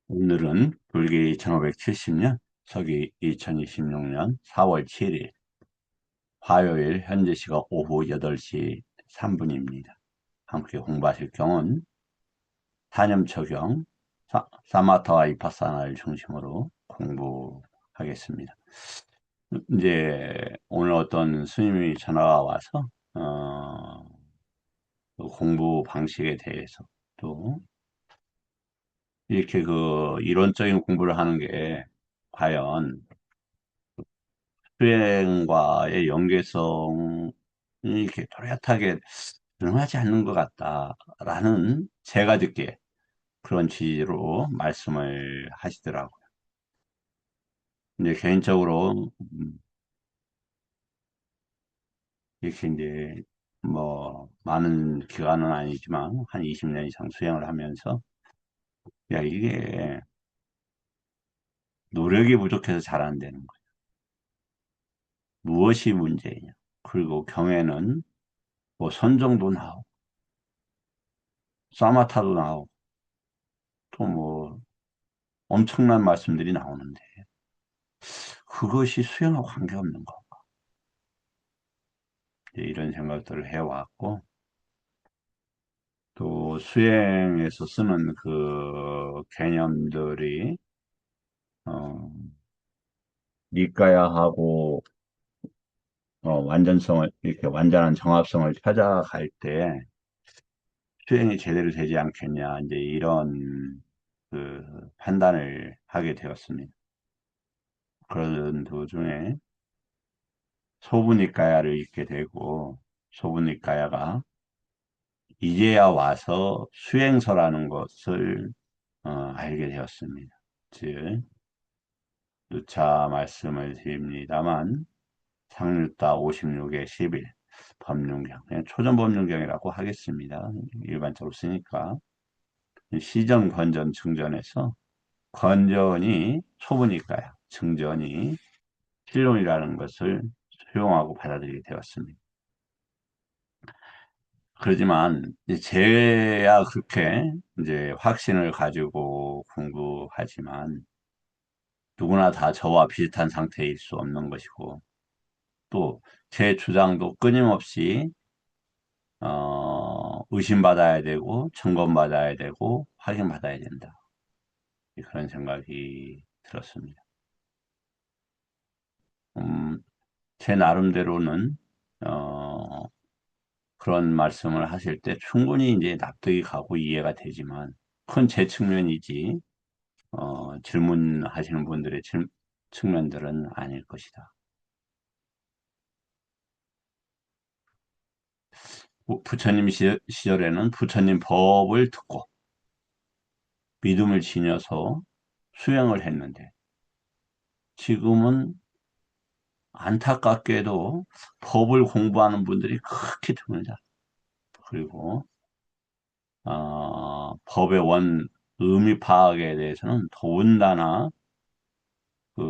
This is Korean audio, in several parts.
오늘은 불기 2570년, 서기 2026년 4월 7일, 화요일 현재 시각 오후 8시 3분입니다. 함께 공부하실 경은 탄염초경, 사마타와 이파사나를 중심으로 공부하겠습니다. 이제 오늘 어떤 스님이 전화가 와서, 그 공부 방식에 대해서 또 이렇게 그 이론적인 공부를 하는 게 과연 수행과의 연계성이 이렇게 뚜렷하게 드러나지 않는 것 같다라는 제가 듣기에 그런 취지로 말씀을 하시더라고요. 이제 개인적으로 이렇게 이제 뭐 많은 기간은 아니지만 한 20년 이상 수행을 하면서 야 이게 노력이 부족해서 잘 안 되는 거예요. 무엇이 문제냐? 그리고 경에는 뭐 선정도 나오고 사마타도 나오고 또 뭐 엄청난 말씀들이 나오는데 그것이 수행하고 관계없는 거. 이런 생각들을 해왔고, 또 수행에서 쓰는 그 개념들이, 어, 니까야하고, 완전성을, 이렇게 완전한 정합성을 찾아갈 때 수행이 제대로 되지 않겠냐, 이제 이런 그 판단을 하게 되었습니다. 그런 도중에 소부니까야를 읽게 되고, 소부니까야가 이제야 와서 수행서라는 것을 알게 되었습니다. 즉, 누차 말씀을 드립니다만, 상류다 56의 11, 법륜경, 그냥 초전법륜경이라고 하겠습니다. 일반적으로 쓰니까. 시전, 건전, 증전에서 건전이 초보니까요. 증전이 실론이라는 것을 수용하고 받아들이게 되었습니다. 그러지만 이제 제야 그렇게 이제 확신을 가지고 공부하지만 누구나 다 저와 비슷한 상태일 수 없는 것이고 또 제 주장도 끊임없이 의심받아야 되고 점검받아야 되고 확인받아야 된다. 그런 생각이 들었습니다. 음, 제 나름대로는 어, 그런 말씀을 하실 때 충분히 이제 납득이 가고 이해가 되지만 그건 제 측면이지 질문하시는 분들의 측면들은 아닐 것이다. 부처님 시절에는 부처님 법을 듣고 믿음을 지녀서 수행을 했는데 지금은 안타깝게도 법을 공부하는 분들이 그렇게 드물다. 그리고 법의 원 의미 파악에 대해서는 더군다나 그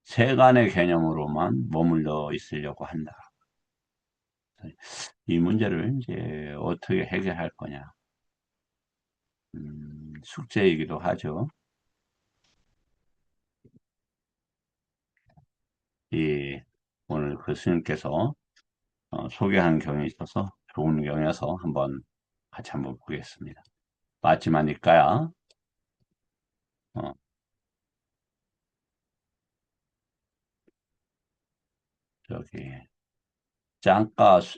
세간의 개념으로만 머물러 있으려고 한다. 이 문제를 이제 어떻게 해결할 거냐. 숙제이기도 하죠. 이 오늘 그 스님께서 소개한 경이 있어서 좋은 경이어서 같이 한번 보겠습니다. 마지막일까야 어, 저기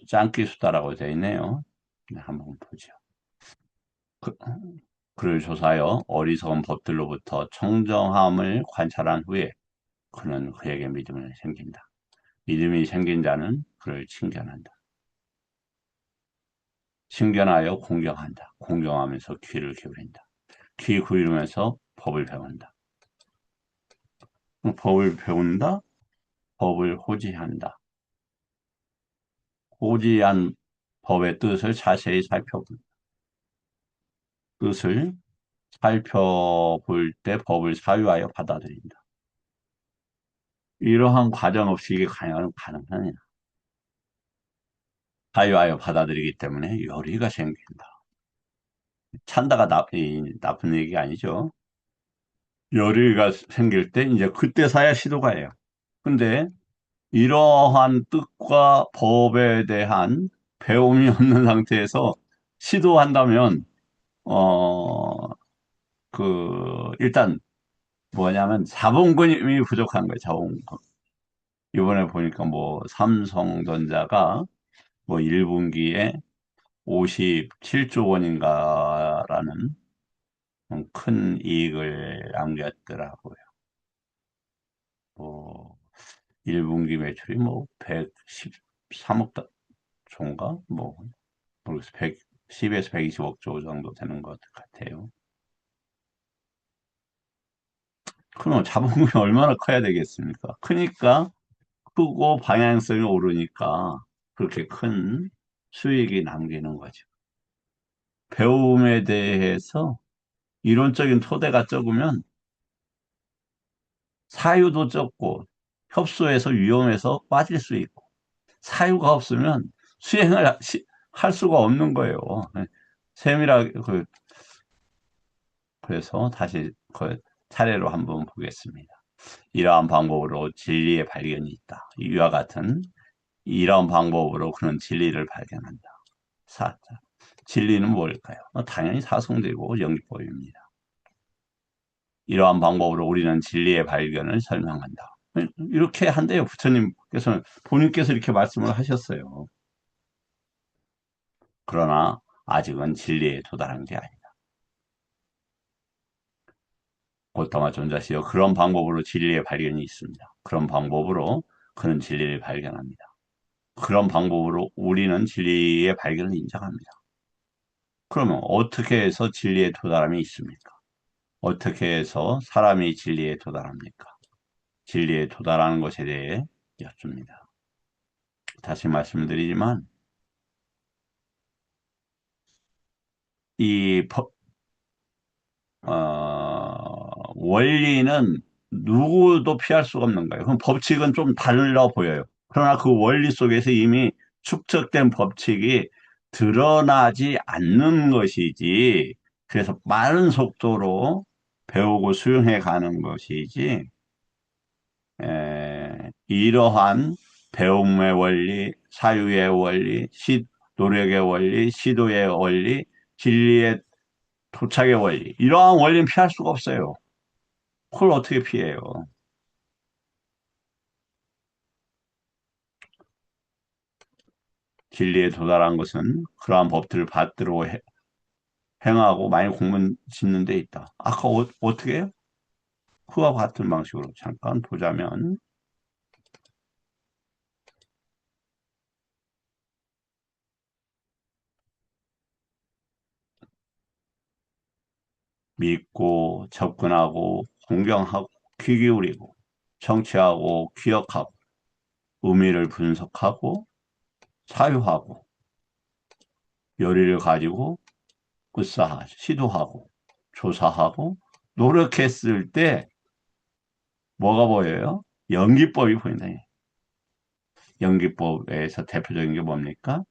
짱기 수다라고 되어 있네요. 네, 한번 보죠. 그, 그를 조사하여 어리석은 법들로부터 청정함을 관찰한 후에 그는 그에게 믿음이 생긴다. 믿음이 생긴 자는 그를 칭견한다. 칭견하여 공경한다. 공경하면서 귀를 기울인다. 귀 기울이면서 법을 배운다. 법을 배운다. 법을 호지한다. 호지한 법의 뜻을 자세히 살펴본다. 뜻을 살펴볼 때 법을 사유하여 받아들인다. 이러한 과정 없이 이게 가능하느냐? 사유하여 받아들이기 때문에 열의가 생긴다. 찬다가 나쁜 얘기가 아니죠. 열의가 생길 때 이제 그때서야 시도가 해요. 근데 이러한 뜻과 법에 대한 배움이 없는 상태에서 시도한다면 어, 일단 뭐냐면 자본금이 부족한 거예요. 자본금. 이번에 보니까 뭐 삼성전자가 뭐 1분기에 57조 원인가라는 큰 이익을 남겼더라고요. 뭐 1분기 매출이 뭐 113억 조인가? 뭐 모르겠어요. 110에서 120억 조 정도 되는 것 같아요. 그럼 자본금이 얼마나 커야 되겠습니까? 크니까 크고 방향성이 오르니까 그렇게 큰 수익이 남기는 거죠. 배움에 대해서 이론적인 토대가 적으면 사유도 적고 협소해서 위험해서 빠질 수 있고 사유가 없으면 수행을 할 수가 없는 거예요. 세밀하게 그래서 다시 차례로 한번 보겠습니다. 이러한 방법으로 진리의 발견이 있다. 이와 같은 이러한 방법으로 그는 진리를 발견한다. 사자. 진리는 뭘까요? 당연히 사성되고 영기법입니다. 이러한 방법으로 우리는 진리의 발견을 설명한다. 이렇게 한대요. 부처님께서는 본인께서 이렇게 말씀을 하셨어요. 그러나 아직은 진리에 도달한 게 아니다. 고타마 존자시여 그런 방법으로 진리의 발견이 있습니다. 그런 방법으로 그는 진리를 발견합니다. 그런 방법으로 우리는 진리의 발견을 인정합니다. 그러면 어떻게 해서 진리에 도달함이 있습니까? 어떻게 해서 사람이 진리에 도달합니까? 진리에 도달하는 것에 대해 여쭙니다. 다시 말씀드리지만 이 원리는 누구도 피할 수가 없는 거예요. 그럼 법칙은 좀 달라 보여요. 그러나 그 원리 속에서 이미 축적된 법칙이 드러나지 않는 것이지, 그래서 빠른 속도로 배우고 수용해 가는 것이지, 이러한 배움의 원리, 사유의 원리, 노력의 원리, 시도의 원리, 진리의 도착의 원리, 이러한 원리는 피할 수가 없어요. 그걸 어떻게 피해요? 진리에 도달한 것은 그러한 법들을 받들어 행하고 많이 공문 짓는 데 있다. 아까 어떻게 해요? 그와 같은 방식으로 잠깐 보자면 믿고 접근하고 공경하고 귀 기울이고 청취하고 기억하고 의미를 분석하고 사유하고 열의를 가지고 시도하고 조사하고 노력했을 때 뭐가 보여요? 연기법이 보인다. 연기법에서 대표적인 게 뭡니까?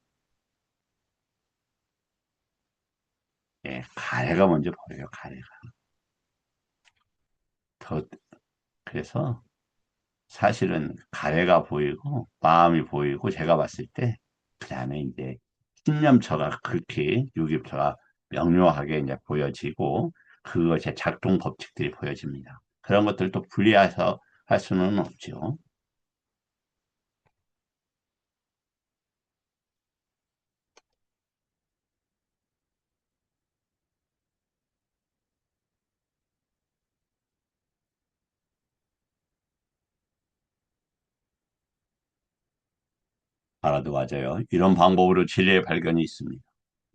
예, 가래가 먼저 보여요. 가래가. 더 그래서 사실은 가래가 보이고 마음이 보이고 제가 봤을 때 그다음에 이제 신념처가 그렇게 유기표가 명료하게 이제 보여지고 그것의 작동 법칙들이 보여집니다. 그런 것들도 분리해서 할 수는 없죠. 알아도 맞아요. 이런 방법으로 진리의 발견이 있습니다.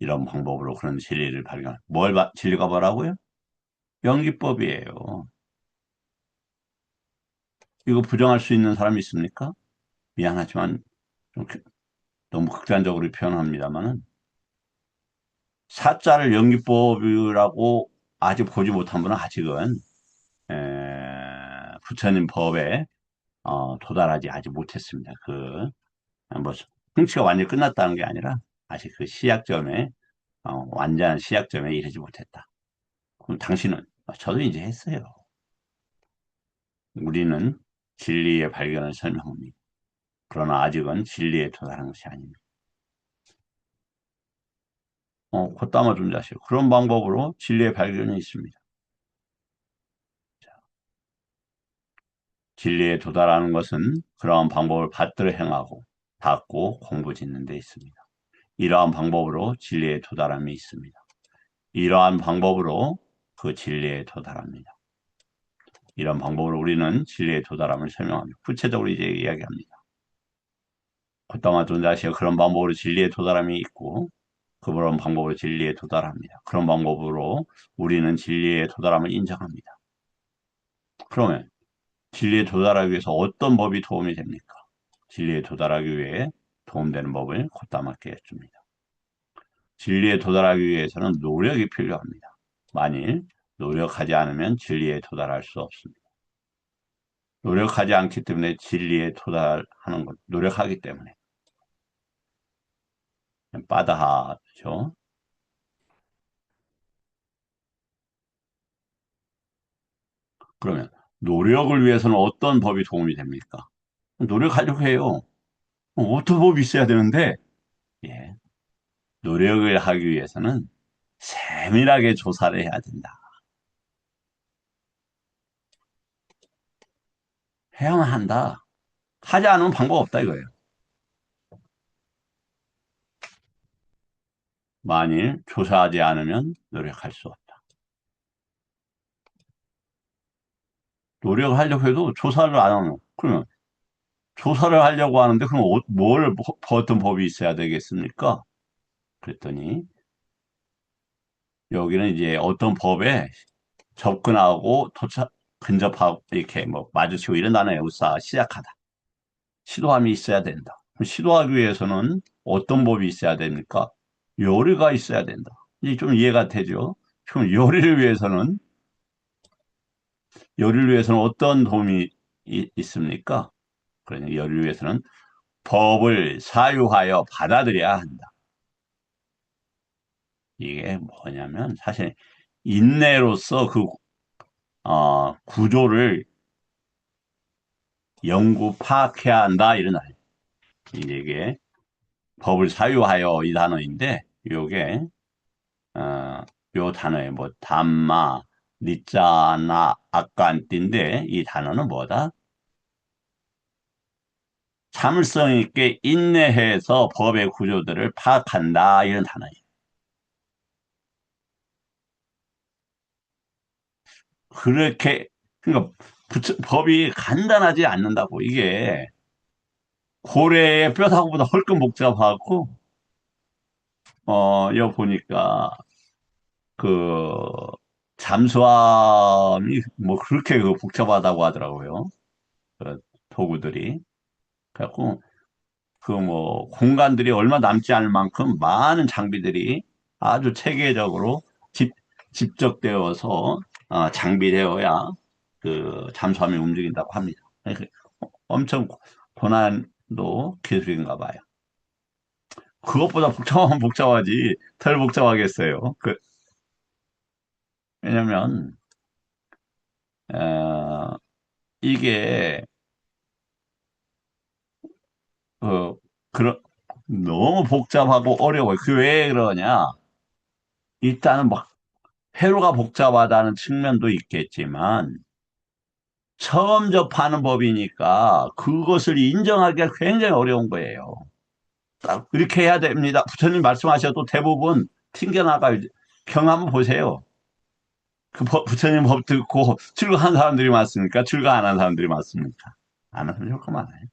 이런 방법으로 그런 진리를 발견. 진리가 뭐라고요? 연기법이에요. 이거 부정할 수 있는 사람이 있습니까? 미안하지만 좀 너무 극단적으로 표현합니다만은 사자를 연기법이라고 아직 보지 못한 분은 아직은 부처님 법에 도달하지 아직 못했습니다. 뭐 흥치가 완전히 끝났다는 게 아니라 아직 그 시작점에 완전한 시작점에 이르지 못했다. 그럼 당신은? 저도 이제 했어요. 우리는 진리의 발견을 설명합니다. 그러나 아직은 진리에 도달한 것이 아닙니다. 콧담아 좀 자시고 그런 방법으로 진리의 발견이 있습니다. 진리에 도달하는 것은 그러한 방법을 받들어 행하고 닦고 공부 짓는 데 있습니다. 이러한 방법으로 진리에 도달함이 있습니다. 이러한 방법으로 그 진리에 도달합니다. 이런 방법으로 우리는 진리에 도달함을 설명합니다. 구체적으로 이제 이야기합니다. 콧담아 둔 자시가 그런 방법으로 진리에 도달함이 있고 그런 방법으로 진리에 도달합니다. 그런 방법으로 우리는 진리에 도달함을 인정합니다. 그러면 진리에 도달하기 위해서 어떤 법이 도움이 됩니까? 진리에 도달하기 위해 도움되는 법을 콧담았게 해줍니다. 진리에 도달하기 위해서는 노력이 필요합니다. 만일 노력하지 않으면 진리에 도달할 수 없습니다. 노력하지 않기 때문에 진리에 도달하는 것, 노력하기 때문에 빠다하죠. 그러면 노력을 위해서는 어떤 법이 도움이 됩니까? 노력하려고 해요. 어떤 법이 있어야 되는데, 예, 노력을 하기 위해서는 세밀하게 조사를 해야 된다. 해야만 한다. 하지 않으면 방법 없다 이거예요. 만일 조사하지 않으면 노력할 수 없다. 노력을 하려고 해도 조사를 안 하면, 그러면 조사를 하려고 하는데, 그럼 어떤 법이 있어야 되겠습니까? 그랬더니, 여기는 이제 어떤 법에 접근하고 근접하고, 이렇게 뭐 마주치고 이런 단어에 우사 시작하다. 시도함이 있어야 된다. 시도하기 위해서는 어떤 법이 있어야 됩니까? 요리가 있어야 된다. 이게 좀 이해가 되죠? 그럼 요리를 위해서는 어떤 도움이 있습니까? 그러니 요리를 위해서는 법을 사유하여 받아들여야 한다. 이게 뭐냐면 사실 인내로서 그 구조를 연구 파악해야 한다 이런 말. 이게 법을 사유하여 이 단어인데 요게 어, 요 단어에 뭐 담마 니자나 아깐띠인데 이 단어는 뭐다? 참을성 있게 인내해서 법의 구조들을 파악한다 이런 단어예요. 그렇게 그러니까 법이 간단하지 않는다고 이게 고래의 뼈다구보다 훨씬 복잡하고 여 보니까 그 잠수함이 뭐 그렇게 그 복잡하다고 하더라고요. 그 도구들이. 그래갖고 그 뭐 공간들이 얼마 남지 않을 만큼 많은 장비들이 아주 체계적으로 집, 집적되어서 장비되어야 그 잠수함이 움직인다고 합니다. 그러니까 엄청 고난도 기술인가 봐요. 그것보다 복잡하면 복잡하지 덜 복잡하겠어요. 왜냐면 어, 이게 어, 그런 너무 복잡하고 어려워요. 그 왜 그러냐? 일단은 막 회로가 복잡하다는 측면도 있겠지만 처음 접하는 법이니까 그것을 인정하기가 굉장히 어려운 거예요. 딱 이렇게 해야 됩니다. 부처님 말씀하셔도 대부분 튕겨나가요. 경 한번 보세요. 부처님 법 듣고 출가한 사람들이 많습니까? 출가 안 한 사람들이 많습니까? 안 하면 좋고 많아요.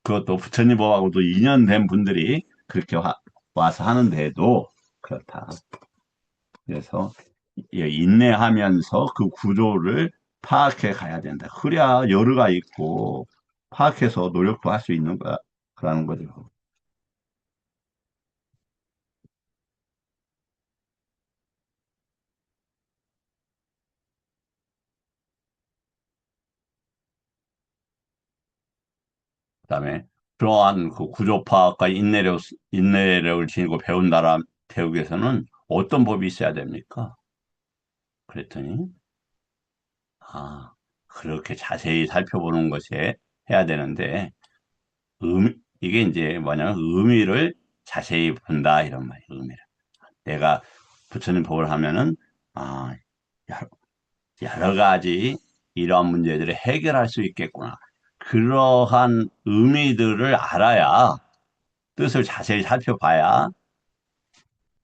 그것도 부처님 법하고도 인연된 분들이 그렇게 와서 하는데도 그렇다. 그래서 인내하면서 그 구조를 파악해 가야 된다. 그래야 여유가 있고 파악해서 노력도 할 수 있는 거라는 거죠. 그다음에 그러한 그 구조파악과 인내력을 지니고 배우기 위해서는 어떤 법이 있어야 됩니까? 그랬더니, 아, 그렇게 자세히 살펴보는 것이 해야 되는데, 이게 이제 뭐냐면 의미를 자세히 본다, 이런 말이에요, 의미를. 내가 부처님 법을 하면은, 아, 여러, 여러 가지 이러한 문제들을 해결할 수 있겠구나. 그러한 의미들을 알아야, 뜻을 자세히 살펴봐야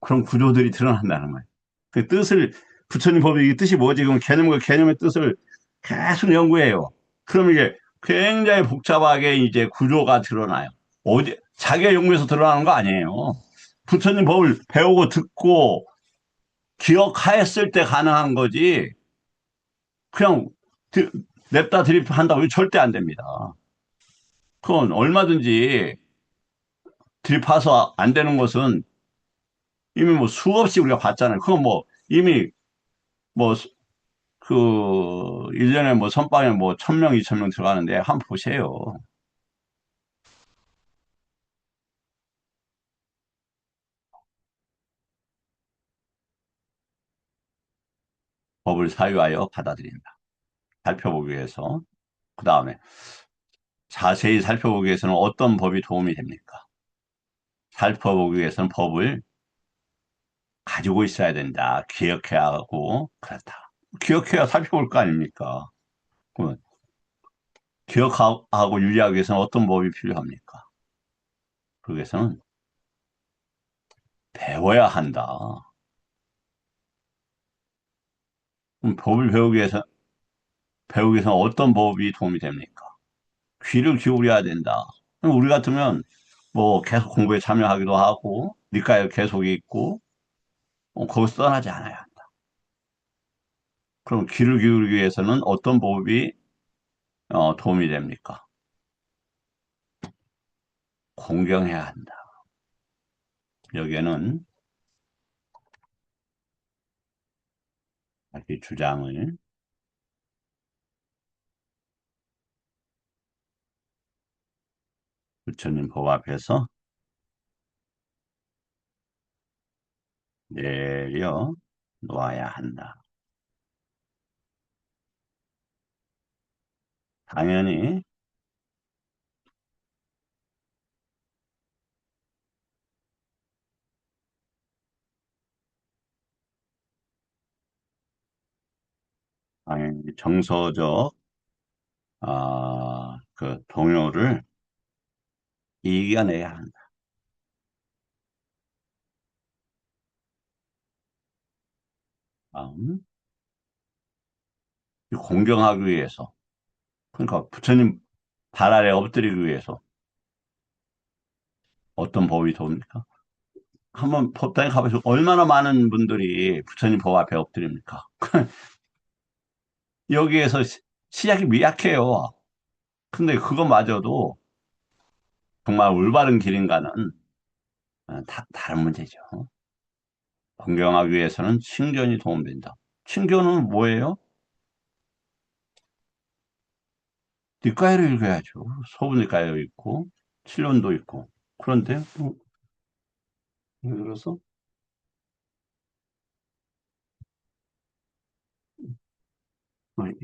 그런 구조들이 드러난다는 거예요. 그 뜻을, 부처님 법이 이 뜻이 뭐지? 그럼 개념과 개념의 뜻을 계속 연구해요. 그럼 이게 굉장히 복잡하게 이제 구조가 드러나요. 자기가 연구해서 드러나는 거 아니에요. 부처님 법을 배우고 듣고 기억하였을 때 가능한 거지. 그냥 드- 냅다 드립한다고 절대 안 됩니다. 그건 얼마든지 드립해서 안 되는 것은 이미 뭐 수없이 우리가 봤잖아요. 그건 뭐 이미 뭐 그 1년에 뭐 선방에 뭐 1,000명, 2,000명 들어가는데 한번 보세요. 법을 사유하여 받아들인다. 살펴보기 위해서. 그 다음에 자세히 살펴보기 위해서는 어떤 법이 도움이 됩니까? 살펴보기 위해서는 법을 가지고 있어야 된다. 기억해야 하고 그렇다. 기억해야 살펴볼 거 아닙니까? 그러면 기억하고 유지하기 위해서는 어떤 법이 필요합니까? 그러기 위해서는 배워야 한다. 그럼 법을 배우기 위해서는 어떤 법이 도움이 됩니까? 귀를 기울여야 된다. 우리 같으면 뭐 계속 공부에 참여하기도 하고 니까에 계속 있고 거기서 떠나지 않아야 한다. 그럼 귀를 기울이기 위해서는 어떤 법이 도움이 됩니까? 공경해야 한다. 여기에는 자기 주장을 부처님 법 앞에서 내려 놓아야 한다. 당연히 정서적 그 동요를 이겨내야 한다. 다음, 공경하기 위해서 그러니까 부처님 발 아래 엎드리기 위해서 어떤 법이 도움니까? 한번 법당에 가보시고 얼마나 많은 분들이 부처님 법 앞에 엎드립니까? 여기에서 시작이 미약해요. 근데 그것마저도 정말 올바른 길인가는 다른 문제죠. 공경하기 위해서는 신견이 도움된다. 신견은 뭐예요? 니까이를 읽어야죠. 소부니까요 있고 칠론도 있고. 그런데 예를 들어서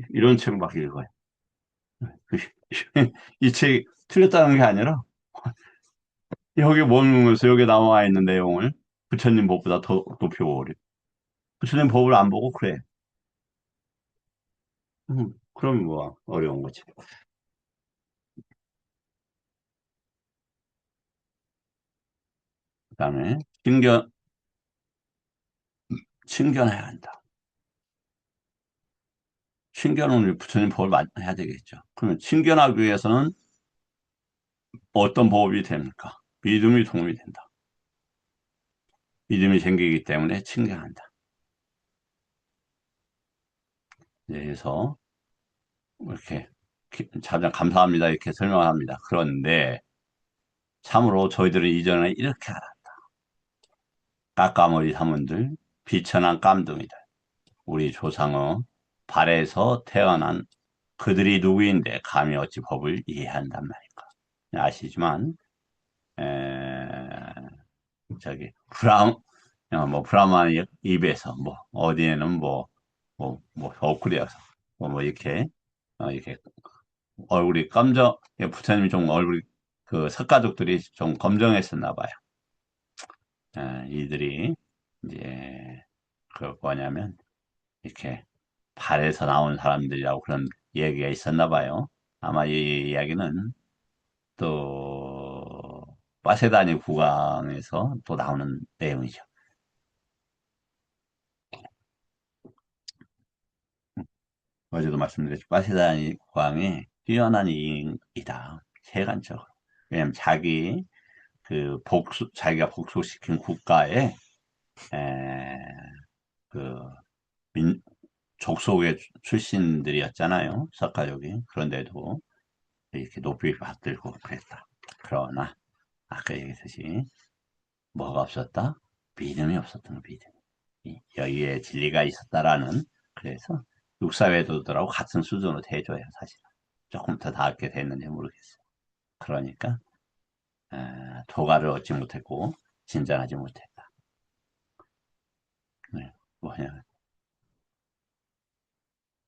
이런 책을 막 읽어요. 이 책이 틀렸다는 게 아니라 여기 보면서 여기 나와 있는 내용을 부처님 법보다 더 높이 보려. 부처님 법을 안 보고 그래. 그럼 뭐 어려운 거지. 그다음에 신견해야 한다. 신견은 우리 부처님 법을 해야 되겠죠. 그러면 신견하기 위해서는 어떤 법이 됩니까? 믿음이 도움이 된다. 믿음이 생기기 때문에 신견한다. 그래서 이렇게 참 감사합니다 이렇게 설명합니다. 그런데 참으로 저희들은 이전에 이렇게 알아. 까까머리 사문들, 비천한 깜둥이들, 우리 조상의 발에서 태어난 그들이 누구인데 감히 어찌 법을 이해한단 말인가. 아시지만, 에, 저기, 브라만 입에서, 뭐, 어디에는 엇구려서, 이렇게, 이렇게, 얼굴이 부처님이 좀 석가족들이 좀 검정했었나 봐요. 이들이, 이제, 뭐냐면, 이렇게, 발에서 나온 사람들이라고 그런 얘기가 있었나 봐요. 아마 이 이야기는 또, 파세다니 국왕에서 또 나오는 내용이죠. 어제도 말씀드렸죠. 파세다니 국왕이 뛰어난 이인이다. 세간적으로. 왜냐면 자기가 복속시킨 국가에, 에, 그, 민, 족속의 출신들이었잖아요. 석가족이. 그런데도 이렇게 높이 받들고 그랬다. 그러나, 아까 얘기했듯이, 뭐가 없었다? 믿음이 없었던 거, 믿음. 여기에 진리가 있었다라는, 그래서 육사외도들하고 같은 수준으로 대줘요, 사실. 조금 더 나았게 됐는지 모르겠어요. 그러니까, 도가를 얻지 못했고, 진전하지 못했다. 네, 뭐냐,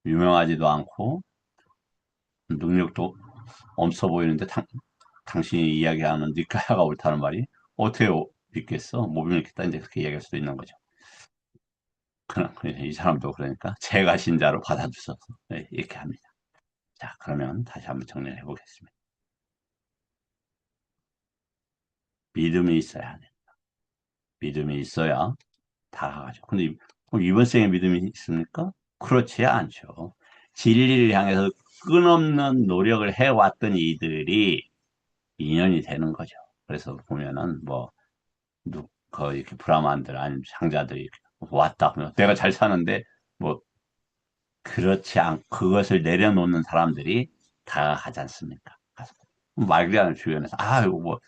유명하지도 않고, 능력도 없어 보이는데, 당신이 이야기하는 니까야가 옳다는 말이 어떻게 믿겠어? 못 믿겠다. 이제 그렇게 이야기할 수도 있는 거죠. 이 사람도 그러니까 제가 신자로 받아주셔서 네, 이렇게 합니다. 자, 그러면 다시 한번 정리를 해보겠습니다. 믿음이 있어야 돼. 믿음이 있어야 다가가죠. 근데 그럼 이번 생에 믿음이 있습니까? 그렇지 않죠. 진리를 향해서 끊없는 노력을 해왔던 이들이 인연이 되는 거죠. 그래서 보면은 이렇게 브라만들 아니면 상자들이 왔다 그러면 내가 잘 사는데 뭐 그렇지 않 그것을 내려놓는 사람들이 다가가지 않습니까? 가서 말그리아는 주변에서 이거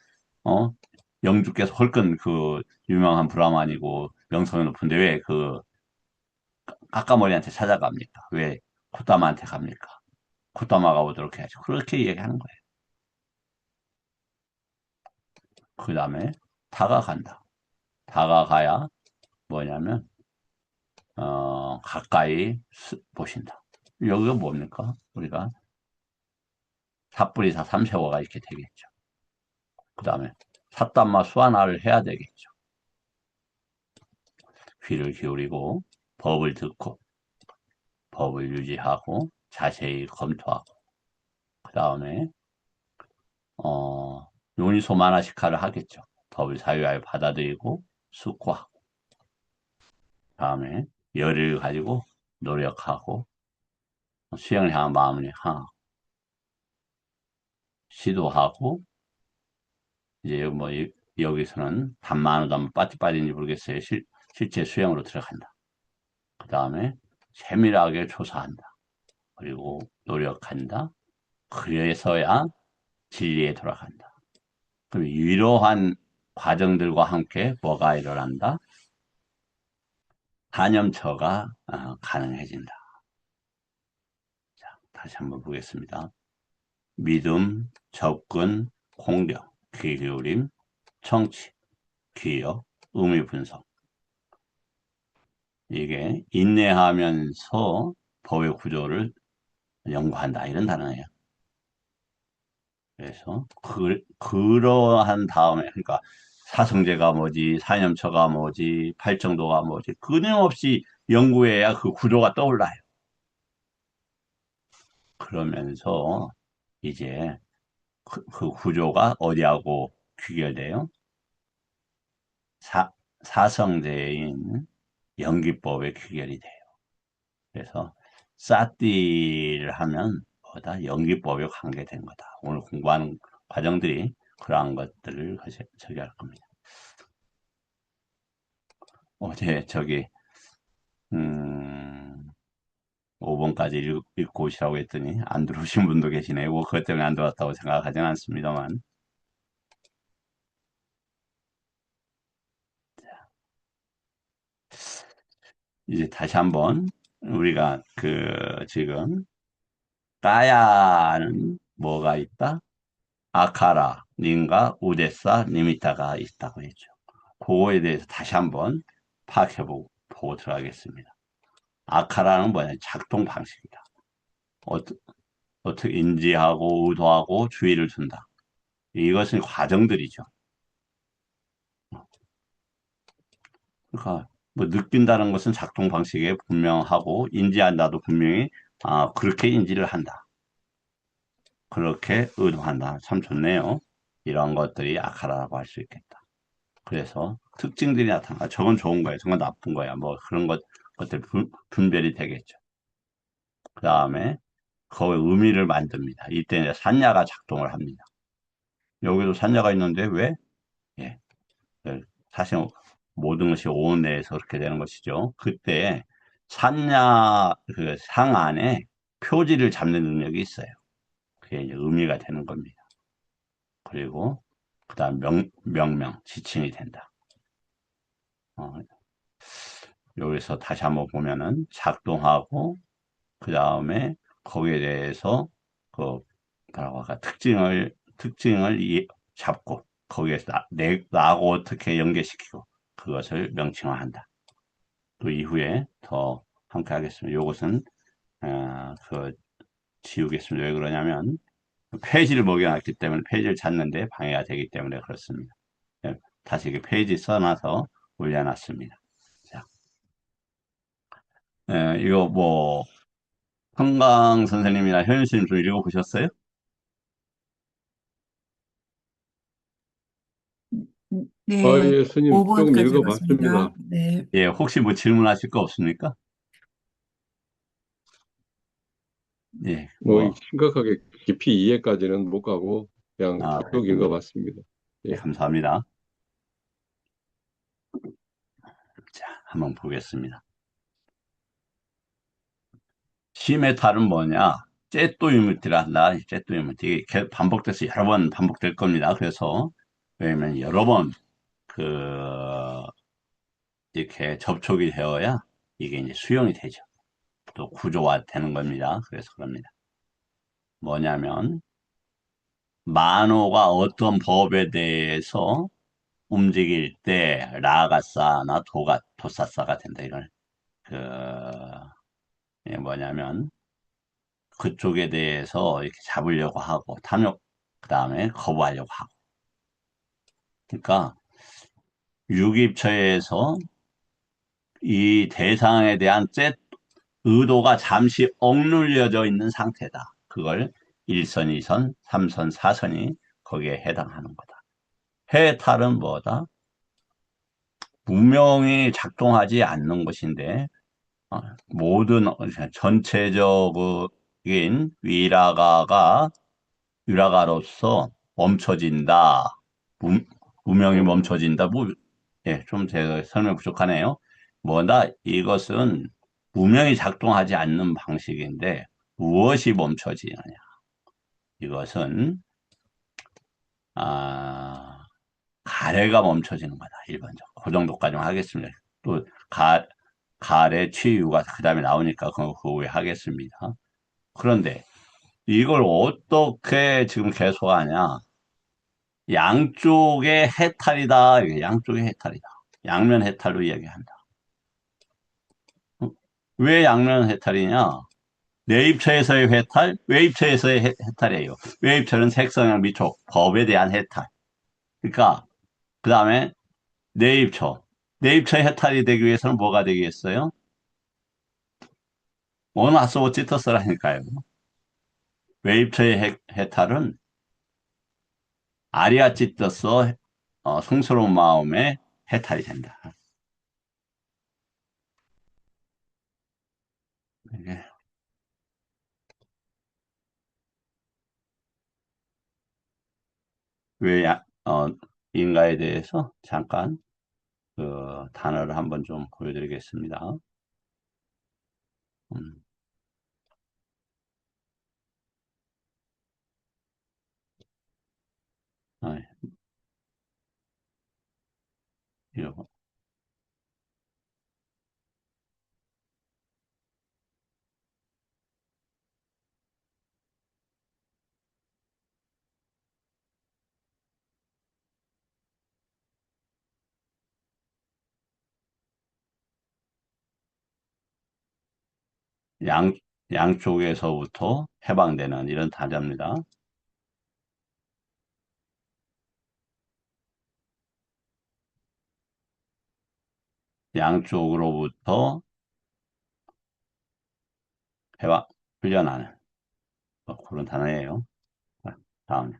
어 영주께서 헐건 유명한 브라만이고 명성이 높은데 왜 까까머리한테 찾아갑니까? 왜 콧다마한테 갑니까? 콧다마가 오도록 해야지. 그렇게 얘기하는 거예요. 그 다음에 다가간다. 다가가야 뭐냐면 가까이 보신다. 여기가 뭡니까? 우리가 삿불이사 삼세오가 이렇게 되겠죠. 그 다음에 삿담마 수완화를 해야 되겠죠. 귀를 기울이고 법을 듣고 법을 유지하고 자세히 검토하고 그 다음에 요니소 마나시카를 하겠죠. 법을 사유하여 받아들이고 숙고하고 다음에 열을 가지고 노력하고 수행을 향한 마음을 향하고 시도하고 이제 여기서는 단만으로 하면 빠지빠지인지 모르겠어요. 실제 수행으로 들어간다. 그 다음에 세밀하게 조사한다. 그리고 노력한다. 그래서야 진리에 돌아간다. 그럼 이러한 과정들과 함께 뭐가 일어난다? 단염처가 가능해진다. 자, 다시 한번 보겠습니다. 믿음, 접근, 공격, 귀 기울임, 청취, 기억, 의미 분석. 이게 인내하면서 법의 구조를 연구한다. 이런 단어예요. 그래서 그러한 다음에 그러니까 사성제가 뭐지, 사념처가 뭐지, 팔정도가 뭐지 끊임없이 연구해야 그 구조가 떠올라요. 그러면서 이제 그 구조가 어디하고 귀결돼요? 사, 사성제인 연기법에 귀결이 돼요. 그래서 사띠를 하면 뭐다? 연기법에 관계된 거다. 오늘 공부하는 과정들이 그러한 것들을 저기할 겁니다. 어제 음, 5번까지 읽고 오시라고 했더니 안 들어오신 분도 계시네요. 뭐 그것 때문에 안 들어왔다고 생각하지는 않습니다만. 이제 다시 한번 우리가 지금 까야는 뭐가 있다? 아카라 님과 우데사 니미타가 있다고 했죠. 그거에 대해서 다시 한번 파악해보고 들어가겠습니다. 아카라는 뭐냐? 작동 방식이다. 어떻게 인지하고 의도하고 주의를 둔다. 이것은 과정들이죠. 그러니까 뭐 느낀다는 것은 작동 방식에 분명하고 인지한다도 분명히 그렇게 인지를 한다. 그렇게 의도한다. 참 좋네요. 이런 것들이 아카라라고 할 수 있겠다. 그래서 특징들이 나타나. 저건 좋은 거야. 저건 나쁜 거야. 뭐 그런 것들 분별이 되겠죠. 그 다음에 그 의미를 만듭니다. 이때 이제 산야가 작동을 합니다. 여기도 산야가 있는데 왜? 예. 예, 사실 모든 것이 오온 내에서 그렇게 되는 것이죠. 그때 산야 그 상 안에 표지를 잡는 능력이 있어요. 그게 이제 의미가 되는 겁니다. 그리고 그다음 명명 지칭이 된다. 어, 여기서 다시 한번 보면은 작동하고 그 다음에 거기에 대해서 그 뭐라고 할까 특징을 잡고 거기에서 나하고 어떻게 연계시키고 그것을 명칭화한다. 또 이후에 더 함께 하겠습니다. 이것은 그 지우겠습니다. 왜 그러냐면 페이지를 먹여놨기 때문에 페이지를 찾는데 방해가 되기 때문에 그렇습니다. 예, 다시 이렇게 페이지 써놔서 올려놨습니다. 자, 이거 뭐 한강 선생님이나 현일 선생님 좀 읽어보셨어요? 네, 예, 스님 조금 5번까지 읽었습니다. 읽어봤습니다. 네. 예, 혹시 뭐 질문하실 거 없습니까? 예, 뭐 뭐, 심각하게 깊이 이해까지는 못 가고 그냥 쭉 그랬군요. 읽어봤습니다. 예, 예. 감사합니다. 자, 한번 보겠습니다. 시메탈은 뭐냐? 째또 유무티라 한다. 째또 유무티. 이게 반복돼서 여러 번 반복될 겁니다. 그래서, 왜냐면 여러 번, 그, 이렇게 접촉이 되어야 이게 이제 수용이 되죠. 또 구조화 되는 겁니다. 그래서 그럽니다. 뭐냐면, 만호가 어떤 법에 대해서 움직일 때 라가사나 도사사가 된다. 이걸 그 이게 뭐냐면 그쪽에 대해서 이렇게 잡으려고 하고 탐욕 그다음에 거부하려고 하고 그러니까 유기처에서 이 대상에 대한 의도가 잠시 억눌려져 있는 상태다. 그걸 1선, 2선, 3선, 4선이 거기에 해당하는 거다. 해탈은 뭐다? 무명이 작동하지 않는 것인데 모든 전체적인 위라가로서 멈춰진다. 무, 무명이 멈춰진다. 뭐, 예, 좀 제가 설명 부족하네요. 뭐다? 이것은 무명이 작동하지 않는 방식인데 무엇이 멈춰지느냐? 이것은 아, 가래가 멈춰지는 거다. 일반적으로. 그 정도까지만 하겠습니다. 또 가래 치유가 그 다음에 나오니까 그 후에 하겠습니다. 그런데 이걸 어떻게 지금 계속하냐? 양쪽의 해탈이다. 양쪽의 해탈이다. 양면 해탈로 이야기한다. 왜 양면 해탈이냐? 내입처에서의 해탈, 외입처에서의 해탈이에요. 외입처는 색성향 미촉, 법에 대한 해탈. 그러니까 그 다음에 내입처. 내입처의 해탈이 되기 위해서는 뭐가 되겠어요? 원하스 찌터스라니까요. 외입처의 해탈은 아리아찌떠스 성스러운 마음에 해탈이 된다. 이게 왜 인가에 대해서 잠깐 그 단어를 한번 좀 보여드리겠습니다. 음, 아, 이거 양, 양쪽에서부터 해방되는 이런 단자입니다. 양쪽으로부터 해방, 풀려나는 그런 단어예요. 자, 다음.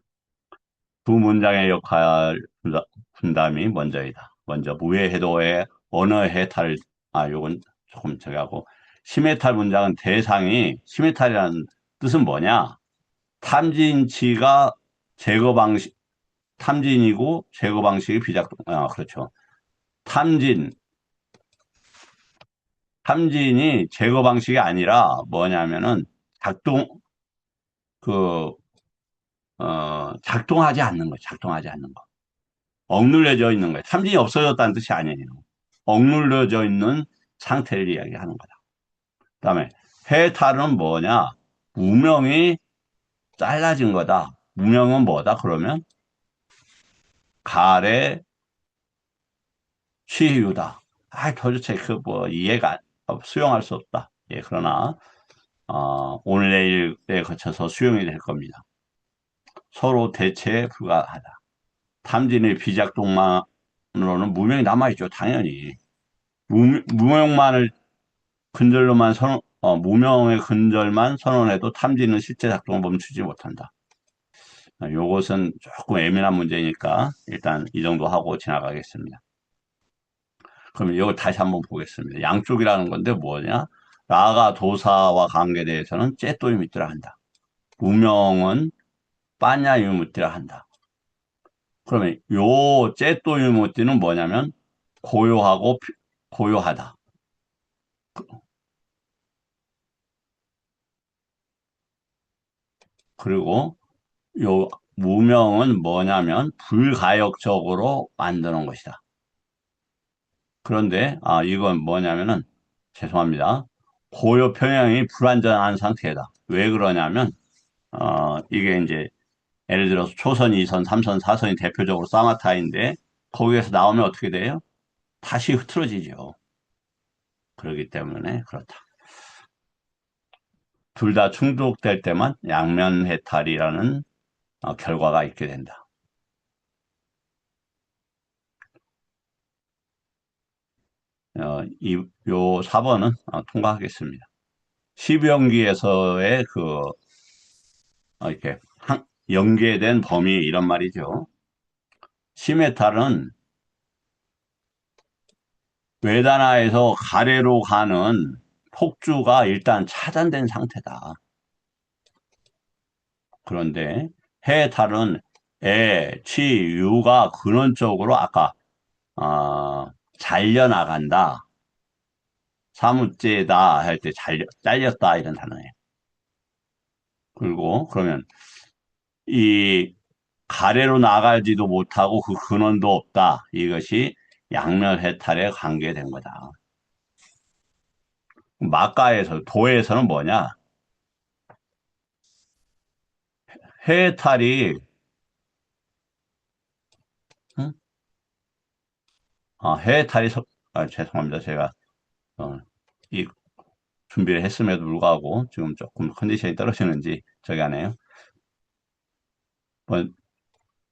두 문장의 역할 분담이 먼저이다. 먼저 무해해도의 언어 해탈, 요건 조금 저기 하고, 심해탈 문장은 대상이, 심해탈이라는 뜻은 뭐냐? 탐진치가 제거 방식, 탐진이고 제거 방식이 비작동, 그렇죠. 탐진이 제거 방식이 아니라 뭐냐면은 작동, 그, 작동하지 않는 거, 작동하지 않는 거. 억눌려져 있는 거예요. 탐진이 없어졌다는 뜻이 아니에요. 억눌려져 있는 상태를 이야기하는 거다. 그 다음에 해탈은 뭐냐? 무명이 잘라진 거다. 무명은 뭐다? 그러면 가래 치유다. 도대체 이해가 수용할 수 없다. 예, 그러나 오늘 내일에 거쳐서 수용이 될 겁니다. 서로 대체에 불과하다. 탐진의 비작동만으로는 무명이 남아있죠. 당연히. 무명만을 근절로만 무명의 근절만 선언해도 탐지는 실제 작동을 멈추지 못한다. 요것은 조금 예민한 문제니까 일단 이 정도 하고 지나가겠습니다. 그럼 이걸 다시 한번 보겠습니다. 양쪽이라는 건데 뭐냐? 라가 도사와 관계대해서는 째또이 묻더라 한다. 무명은 빠냐 유묻더라 한다. 그러면 요 째또이 묻디는 뭐냐면 고요하고 고요하다. 그리고 요 무명은 뭐냐면 불가역적으로 만드는 것이다. 그런데 이건 뭐냐면은 죄송합니다. 고요 평형이 불완전한 상태다. 왜 그러냐면 이게 이제 예를 들어서 초선, 2선, 3선, 4선이 대표적으로 사마타인데 거기에서 나오면 어떻게 돼요? 다시 흐트러지죠. 그렇기 때문에 그렇다. 둘 다 충족될 때만 양면 해탈이라는 결과가 있게 된다. 요 4번은 통과하겠습니다. 시병기에서의 이렇게 연계된 범위 이런 말이죠. 시메탈은 외단하에서 가래로 가는 폭주가 일단 차단된 상태다. 그런데 해탈은 애, 치, 유가 근원적으로 아까 잘려나간다. 사무째다 할 때 잘렸다 이런 단어예요. 그리고 그러면 이 가래로 나가지도 못하고 그 근원도 없다. 이것이 양면 해탈에 관계된 거다. 막가에서 도에서는 뭐냐? 해탈이 응? 해탈이 죄송합니다. 제가 이 준비를 했음에도 불구하고 지금 조금 컨디션이 떨어지는지 저기 하네요. 뭐,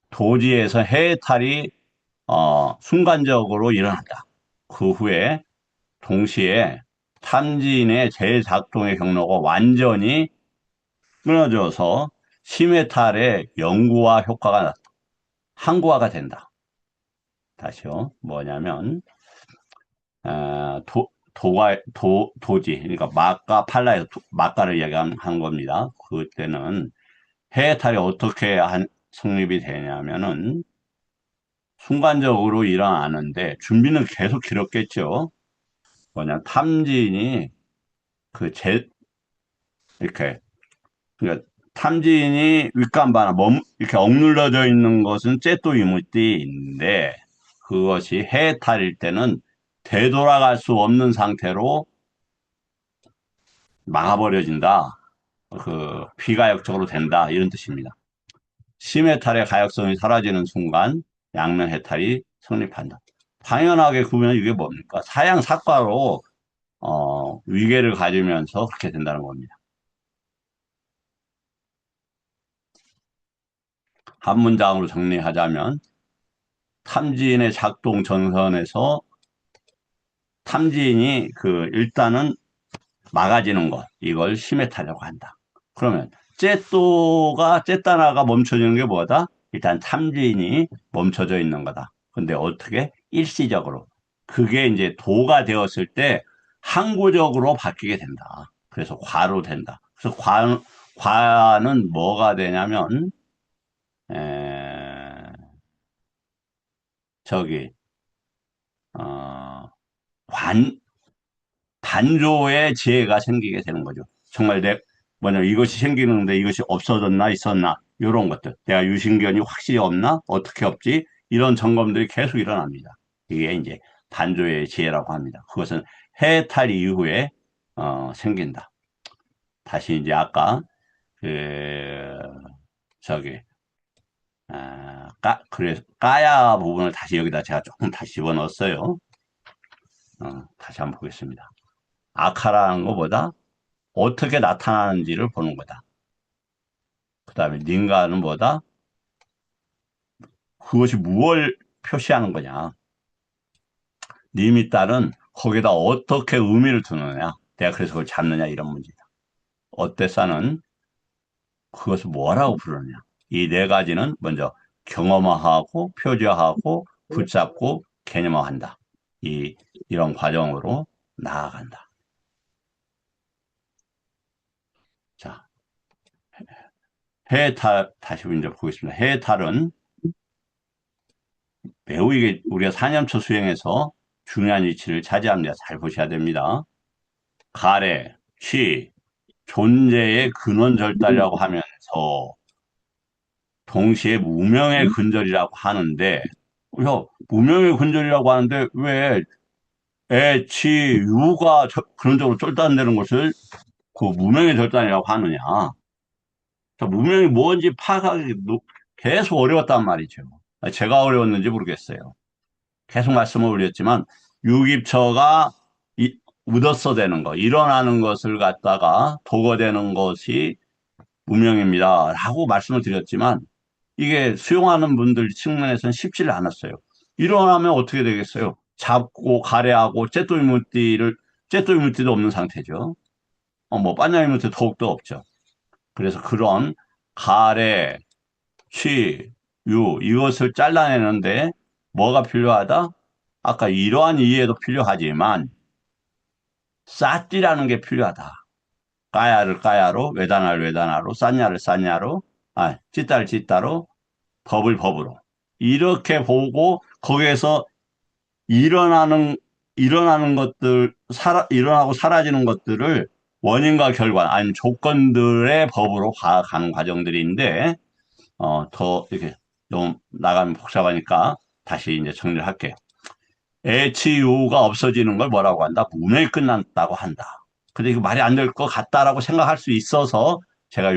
도지에서 해탈이 순간적으로 일어난다. 그 후에 동시에 탐진의 재작동의 경로가 완전히 끊어져서 심해탈의 영구화 효과가 항구화가 된다. 다시요. 뭐냐면 도지 그러니까 막가 팔라에서 막가를 이야기한 겁니다. 그때는 해탈이 어떻게 성립이 되냐면은 순간적으로 일어나는데 준비는 계속 길었겠죠. 뭐냐 탐진이 이렇게 그러니까 탐진이 윗간바나 이렇게 억눌러져 있는 것은 째또 이무띠인데 그것이 해탈일 때는 되돌아갈 수 없는 상태로 막아버려진다. 비가역적으로 된다. 이런 뜻입니다. 심해탈의 가역성이 사라지는 순간 양면 해탈이 성립한다. 당연하게 그러면 이게 뭡니까? 사양삭과로 위계를 가지면서 그렇게 된다는 겁니다. 한 문장으로 정리하자면 탐지인의 작동 전선에서 탐지인이 일단은 막아지는 것, 이걸 심해타라고 한다. 그러면 zet다나가 멈춰지는 게 뭐다? 일단 탐지인이 멈춰져 있는 거다. 근데 어떻게? 일시적으로. 그게 이제 도가 되었을 때 항구적으로 바뀌게 된다. 그래서 과로 된다. 그래서 과는 뭐가 되냐면 에, 저기 어, 관 단조의 재해가 생기게 되는 거죠. 정말 이것이 생기는데 이것이 없어졌나 있었나 이런 것들. 내가 유신견이 확실히 없나 어떻게 없지 이런 점검들이 계속 일어납니다. 이게 이제 단조의 재해라고 합니다. 그것은 해탈 이후에 생긴다. 다시 이제 아까 그 저기 그래서 까야 부분을 다시 여기다 제가 조금 다시 집어넣었어요. 다시 한번 보겠습니다. 아카라는 것보다 어떻게 나타나는지를 보는 거다. 그 다음에 닌가는 뭐다? 그것이 무엇을 표시하는 거냐. 님이 딸은 거기다 어떻게 의미를 두느냐. 내가 그래서 그걸 잡느냐 이런 문제다. 어때싸는 그것을 뭐라고 부르느냐. 이 네 가지는 먼저 경험화하고 표지화하고 붙잡고 개념화한다. 이런 과정으로 나아간다. 자, 해탈 다시 이제 보겠습니다. 해탈은 매우 이게 우리가 4년초 수행에서 중요한 위치를 차지합니다. 잘 보셔야 됩니다. 가래, 취, 존재의 근원절달이라고 하면서 동시에 무명의 근절이라고 하는데, 무명의 근절이라고 하는데 왜 애, 취, 유가 근원적으로 쫄단되는 것을 그 무명의 절단이라고 하느냐. 무명이 뭔지 파악하기 계속 어려웠단 말이죠. 제가 어려웠는지 모르겠어요. 계속 말씀을 올렸지만 유깁처가 묻어서되는 거, 일어나는 것을 갖다가 도거되는 것이 무명입니다. 라고 말씀을 드렸지만 이게 수용하는 분들 측면에서는 쉽지를 않았어요. 일어나면 어떻게 되겠어요? 잡고 가래하고 째또이무띠도 없는 상태죠. 빠냐이무띠 더욱더 없죠. 그래서 그런 가래, 취, 이것을 잘라내는데 뭐가 필요하다? 아까 이러한 이해도 필요하지만 싸띠라는 게 필요하다. 까야를 까야로, 외다나를 외다나로, 쌌냐를 쌌냐로, 찢다를 찢다로, 법을 법으로. 이렇게 보고 거기에서 일어나는 것들, 일어나고 사라지는 것들을 원인과 결과, 아니면 조건들의 법으로 가는 과정들인데, 더 이렇게 좀 나가면 복잡하니까 다시 이제 정리를 할게요. HU가 없어지는 걸 뭐라고 한다? 무명이 끝났다고 한다. 근데 이거 말이 안 될 것 같다라고 생각할 수 있어서 제가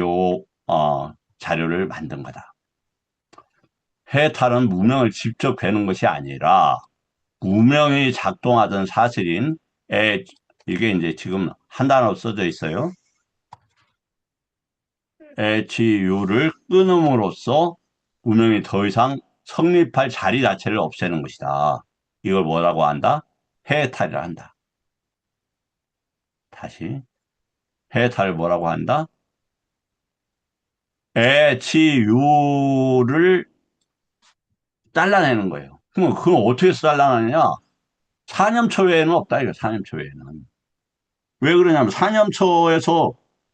자료를 만든 거다. 해탈은 무명을 직접 뵈는 것이 아니라 무명이 작동하던 사실인 이게 이제 지금 한 단어로 써져 있어요. HU를 끊음으로써 무명이 더 이상 성립할 자리 자체를 없애는 것이다. 이걸 뭐라고 한다? 해탈이라 한다. 다시 해탈을 뭐라고 한다? HU를 잘라내는 거예요. 그럼 그건 어떻게 해서 잘라내냐? 사념초 외에는 없다 이거 사념초 외에는. 왜 그러냐면 사념초에서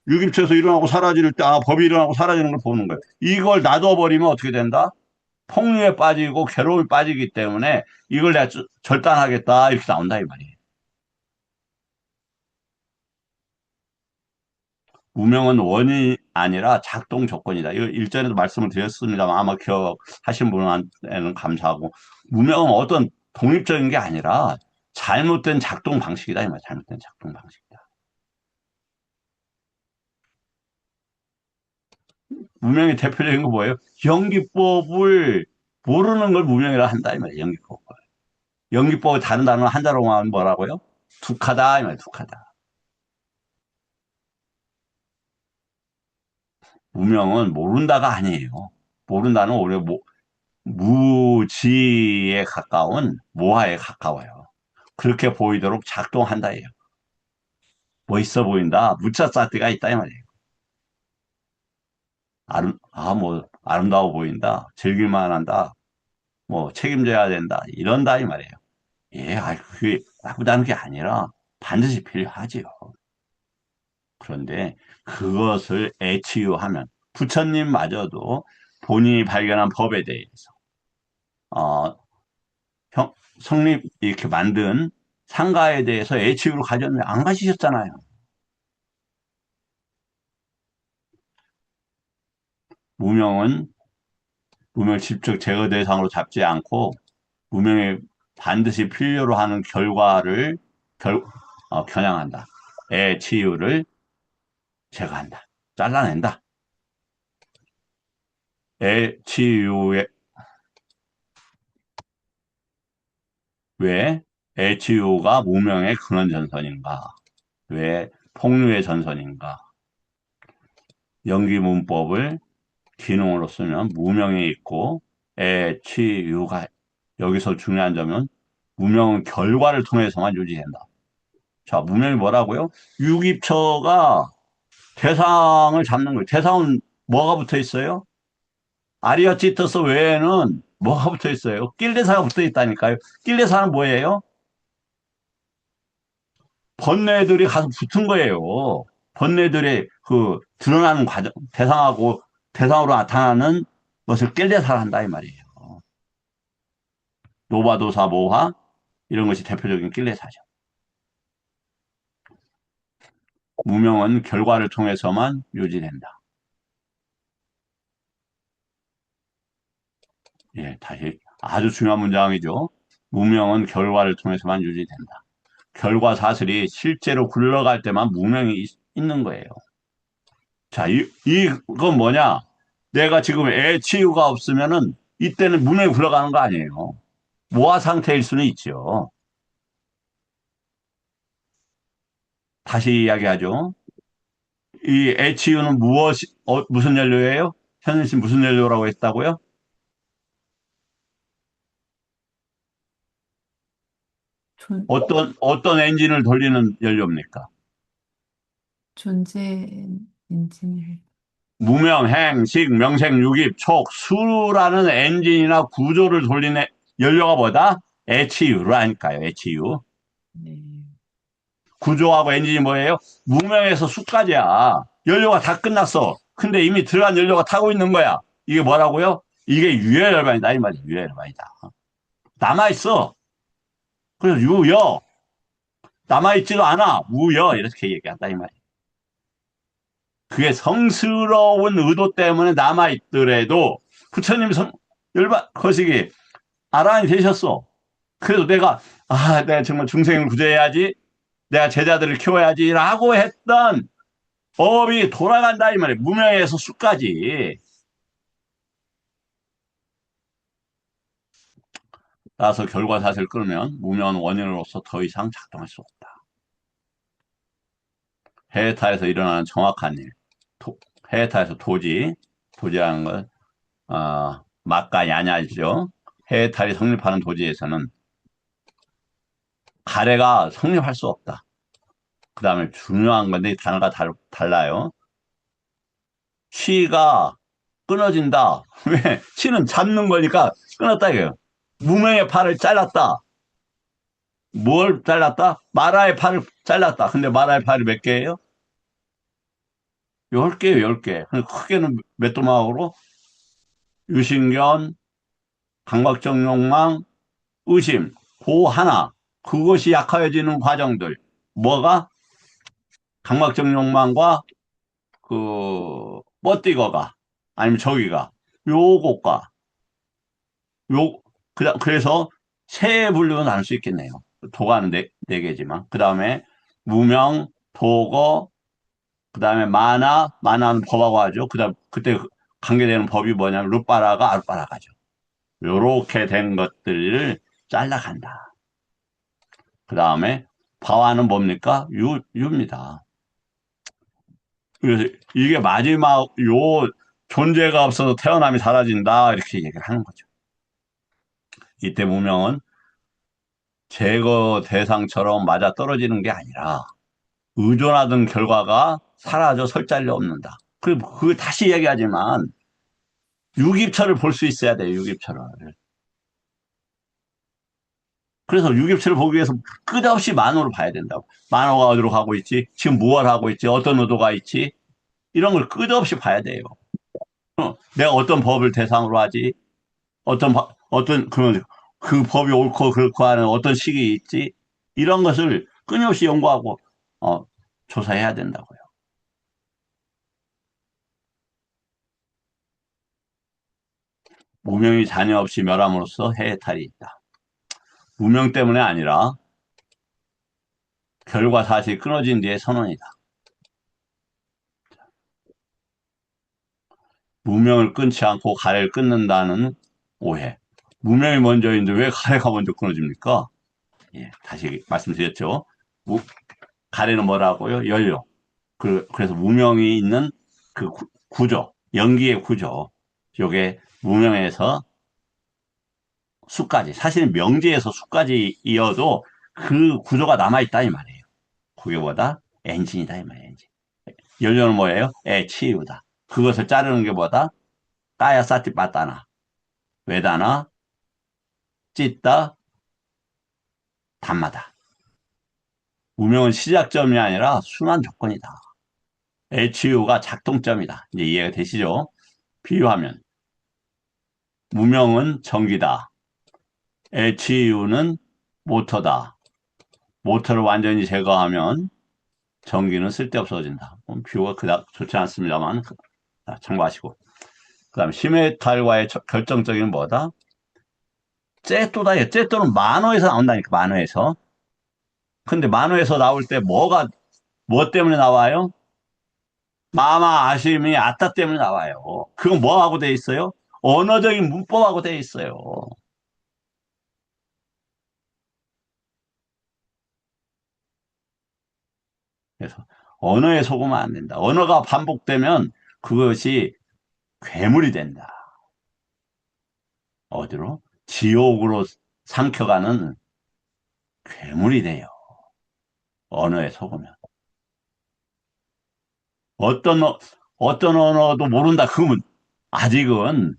유깁초에서 일어나고 사라질 때 법이 일어나고 사라지는 걸 보는 거예요. 이걸 놔둬버리면 어떻게 된다? 폭류에 빠지고 괴로움에 빠지기 때문에 이걸 내가 절단하겠다 이렇게 나온다 이 말이에요. 무명은 원인이 아니라 작동 조건이다. 이거 일전에도 말씀을 드렸습니다만 아마 기억하신 분한테는 감사하고 무명은 어떤 독립적인 게 아니라 잘못된 작동 방식이다. 이 말 잘못된 작동 방식이다. 무명의 대표적인 거 뭐예요? 연기법을 모르는 걸 무명이라 한다. 이 말이에요. 연기법을. 연기법을 다른 단어 한자로만 뭐라고요? 툭하다, 이 말이야, 툭하다. 무명은 모른다가 아니에요. 모른다는 오히려 무지에 가까운 모하에 가까워요. 그렇게 보이도록 작동한다예요. 멋있어 보인다. 무차싸티가 있다 이 말이에요. 뭐 아름다워 보인다. 즐길만 한다. 뭐 책임져야 된다. 이런다 이 말이에요. 예, 그게 나쁘다는 게 아니라 반드시 필요하지요. 그런데 그것을 애치유하면 부처님마저도 본인이 발견한 법에 대해서 어, 성립 이렇게 만든 상가에 대해서 애치유를 가졌는데 안 가지셨잖아요. 무명은 무명을 직접 제거 대상으로 잡지 않고 무명에 반드시 필요로 하는 결과를 겨냥한다. 애치유를 제거한다. 잘라낸다. 애치유의 왜 애치유가 무명의 근원 전선인가? 왜 폭류의 전선인가? 연기문법을 기능으로 쓰면 무명이 있고 애치유가 여기서 중요한 점은 무명은 결과를 통해서만 유지된다. 자, 무명이 뭐라고요? 유기처가 대상을 잡는 거예요. 대상은 뭐가 붙어 있어요? 아리아치토스 외에는 뭐가 붙어 있어요? 낄레사가 붙어 있다니까요. 낄레사는 뭐예요? 번뇌들이 가서 붙은 거예요. 번뇌들의 그 드러나는 과정, 대상으로 나타나는 것을 낄레사를 한다 이 말이에요. 노바도사 모화 이런 것이 대표적인 낄레사죠. 무명은 결과를 통해서만 유지된다. 예, 다시 아주 중요한 문장이죠. 무명은 결과를 통해서만 유지된다. 결과 사슬이 실제로 굴러갈 때만 무명이 있는 거예요. 자, 이건 뭐냐? 내가 지금 애 치유가 없으면은 이때는 무명이 굴러가는 거 아니에요. 모아 상태일 수는 있죠. 다시 이야기하죠. 이 애 치유는 무슨 연료예요? 현진 씨 무슨 연료라고 했다고요? 존, 어떤 엔진을 돌리는 연료입니까? 존재 엔진을. 무명, 행, 식, 명생, 유깁, 촉, 수라는 엔진이나 구조를 돌리는 연료가 뭐다? HU라니까요, HU. 네. 구조하고 엔진이 뭐예요? 무명에서 수까지야. 연료가 다 끝났어. 근데 이미 들어간 연료가 타고 있는 거야. 이게 뭐라고요? 이게 유혈열반이다, 이 말이야, 유혈열반이다. 남아있어. 그래서 유여. 남아있지도 않아. 무여. 이렇게 얘기한다, 이 말이야. 그게 성스러운 의도 때문에 남아있더라도 부처님 열반 거시기 아란이 되셨어. 그래도 내가 정말 중생을 구제해야지. 내가 제자들을 키워야지라고 했던 법이 돌아간다 이 말이에요. 무명에서 수까지. 따라서 결과 사실을 끊으면 무명은 원인으로서 더 이상 작동할 수 없다. 해외타에서 일어나는 정확한 일. 해외타에서 도지라는 걸 막가 야냐죠. 해외탈이 성립하는 도지에서는 가래가 성립할 수 없다. 그 다음에 중요한 건데 단어가 달라요. 시가 끊어진다. 왜? 시는 잡는 거니까 끊었다 이거예요. 무명의 팔을 잘랐다. 뭘 잘랐다? 마라의 팔을 잘랐다. 근데 마라의 팔이 몇 개예요? 10개예요, 10개. 크게는 몇 도막으로? 유신견, 강박적 욕망, 의심, 그 하나. 그것이 약해지는 과정들. 뭐가? 강박적 욕망과 뻗디거가 아니면 저기가 요것과 요 그래서 세 분류는 나눌 수 있겠네요. 도가는 네 개지만 그 다음에 무명, 도거, 그 다음에 만화는 법하고 하죠. 그다음 그때 관계되는 법이 뭐냐면 룻바라가 아룻바라가죠. 요렇게 된 것들을 잘라간다. 그 다음에 바와는 뭡니까? 유입니다. 그래서 이게 마지막 요 존재가 없어서 태어남이 사라진다 이렇게 얘기를 하는 거죠. 이때 무명은 제거 대상처럼 맞아 떨어지는 게 아니라 의존하던 결과가 사라져 설 자리가 없는다. 그리고 그 다시 얘기하지만 유깁처를 볼 수 있어야 돼요. 유깁처를. 그래서 유깁처를 보기 위해서 끝없이 만호를 봐야 된다고. 만호가 어디로 가고 있지? 지금 무엇을 하고 있지? 어떤 의도가 있지? 이런 걸 끝없이 봐야 돼요. 내가 어떤 법을 대상으로 하지? 어떤 그 법이 옳고 그렇고 하는 어떤 식이 있지? 이런 것을 끊임없이 연구하고 어, 조사해야 된다고요. 무명이 자녀 없이 멸함으로써 해탈이 있다. 무명 때문에 아니라 결과 사실이 끊어진 뒤의 선언이다. 무명을 끊지 않고 가래를 끊는다는 오해. 무명이 먼저인데 왜 가래가 먼저 끊어집니까? 예, 다시 말씀드렸죠. 가래는 뭐라고요? 연료. 그래서 무명이 있는 그 구조, 연기의 구조. 요게 무명에서 수까지. 사실은 명제에서 수까지 이어도 그 구조가 남아있다 이 말이에요. 그게 뭐다? 엔진이다 이 말이에요. 엔진. 연료는 뭐예요? 치유다. 그것을 자르는 게 뭐다? 까야 싸티 빠따나. 외다나, 찢다, 단마다. 무명은 시작점이 아니라 순환 조건이다. HU가 작동점이다. 이제 이해가 되시죠? 비유하면 무명은 전기다. HU는 모터다. 모터를 완전히 제거하면 전기는 쓸데없어진다. 비유가 그닥 좋지 않습니다만 참고하시고. 그 다음에 시메탈과의 결정적인 뭐다? 째또다. 째또는 만호에서 나온다니까. 만호에서. 근데 만호에서 나올 때 뭐 때문에 나와요? 마마 아심이 아따 때문에 나와요. 그건 뭐하고 돼 있어요? 언어적인 문법하고 돼 있어요. 그래서 언어에 속으면 안 된다. 언어가 반복되면 그것이 괴물이 된다. 어디로? 지옥으로 삼켜가는 괴물이 돼요. 언어에 속으면. 어떤, 어떤 언어도 모른다. 그러면 아직은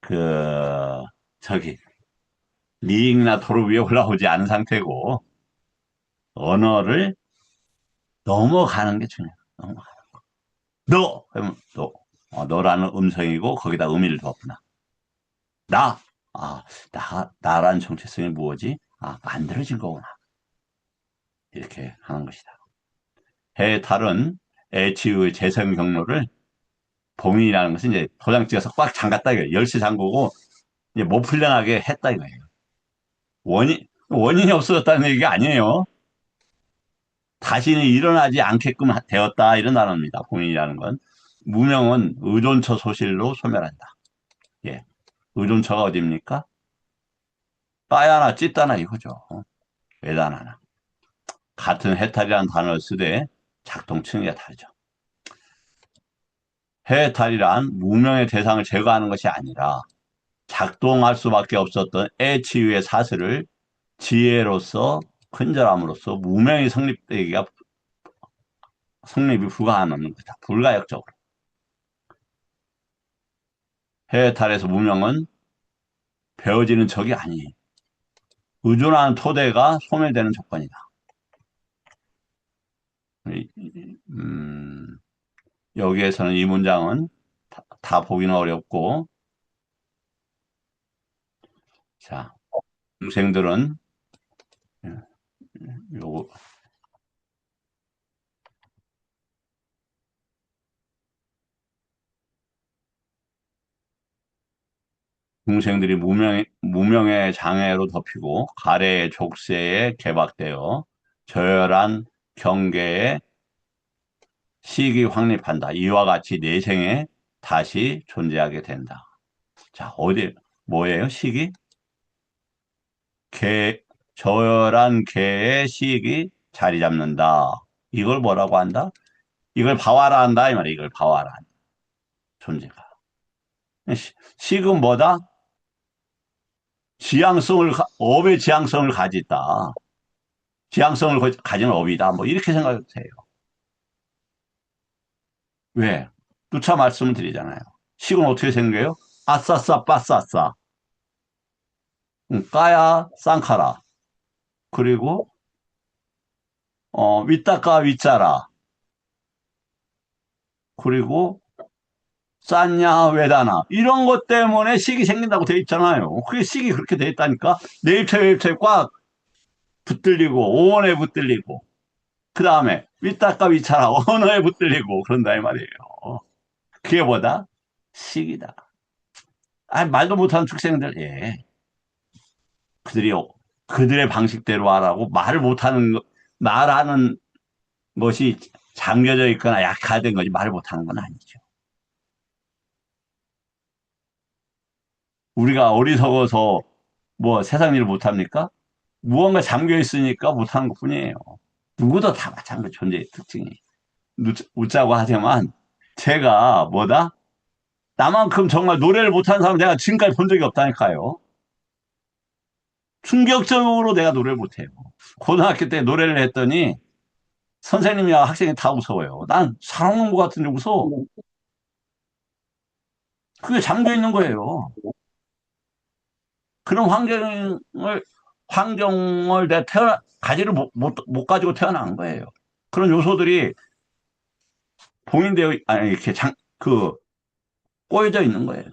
그, 저기, 리익나 도로 위에 올라오지 않은 상태고, 언어를 넘어가는 게 중요해요. 너! 그러면 너. 너라는 음성이고, 거기다 의미를 두었구나. 나! 나라는 정체성이 무엇이? 만들어진 거구나. 이렇게 하는 것이다. 해의 달은 H의 재생 경로를 봉인이라는 것은 이제 도장 찍어서 꽉 잠갔다 이거예요. 열쇠 잠그고 이제 못 풀려나게 했다 이거예요. 원인이 없어졌다는 얘기가 아니에요. 다시는 일어나지 않게끔 되었다 이런 단어입니다. 봉인이라는 건. 무명은 의존처 소실로 소멸한다. 예. 의존처가 어디입니까? 빠야나 찢다나 이거죠. 외단하나. 같은 해탈이라는 단어를 쓰되 작동층이 다르죠. 해탈이란 무명의 대상을 제거하는 것이 아니라 작동할 수밖에 없었던 애치유의 사슬을 지혜로서 근절함으로써 무명이 성립이 불가하는 거다. 불가역적으로. 해탈에서 무명은 배어지는 적이 아니. 의존하는 토대가 소멸되는 조건이다. 여기에서는 이 문장은 다 보기는 어렵고, 자, 동생들은 요거 중생들이 무명의 장애로 덮이고 가래의 족쇄에 개박되어 저열한 경계에 식이 확립한다. 이와 같이 내생에 다시 존재하게 된다. 자, 뭐예요? 식이? 저열한 개의 시익이 자리 잡는다. 이걸 뭐라고 한다? 이걸 봐와라 한다. 이 말이야. 이걸 봐와라 한다. 존재가. 식은 뭐다? 업의 지향성을 가졌다. 지향성을 가진 업이다. 뭐 이렇게 생각해도 돼요. 왜? 누차 말씀을 드리잖아요. 식은 어떻게 생겨요? 아싸싸 빠싸싸. 까야 쌍카라. 그리고 윗다까 윗자라. 그리고 쌌냐 외다나 이런 것 때문에 식이 생긴다고 돼 있잖아요. 그게 식이 그렇게 돼 있다니까. 내 입체 꽉 붙들리고 오원에 붙들리고 그 다음에 윗다까 윗자라 언어에 붙들리고 그런다 이 말이에요. 그게 뭐다? 식이다. 말도 못하는 축생들, 예. 그들이, 그들의 방식대로 하라고 말을 못하는, 말하는 것이 잠겨져 있거나 약화된 거지 말을 못하는 건 아니죠. 우리가 어리석어서 뭐 세상 일을 못합니까? 무언가 잠겨 있으니까 못하는 것 뿐이에요. 누구도 다 마찬가지 존재의 특징이. 웃자고 하지만 제가 뭐다? 나만큼 정말 노래를 못하는 사람 내가 지금까지 본 적이 없다니까요. 충격적으로 내가 노래를 못해요. 고등학교 때 노래를 했더니 선생님이랑 학생이 다 무서워요. 난 사람 온것 같은데 무서워. 그게 잠겨 있는 거예요. 그런 환경을 내가 가지를 못 가지고 태어난 거예요. 그런 요소들이 봉인되어, 아니, 이렇게 꼬여져 있는 거예요.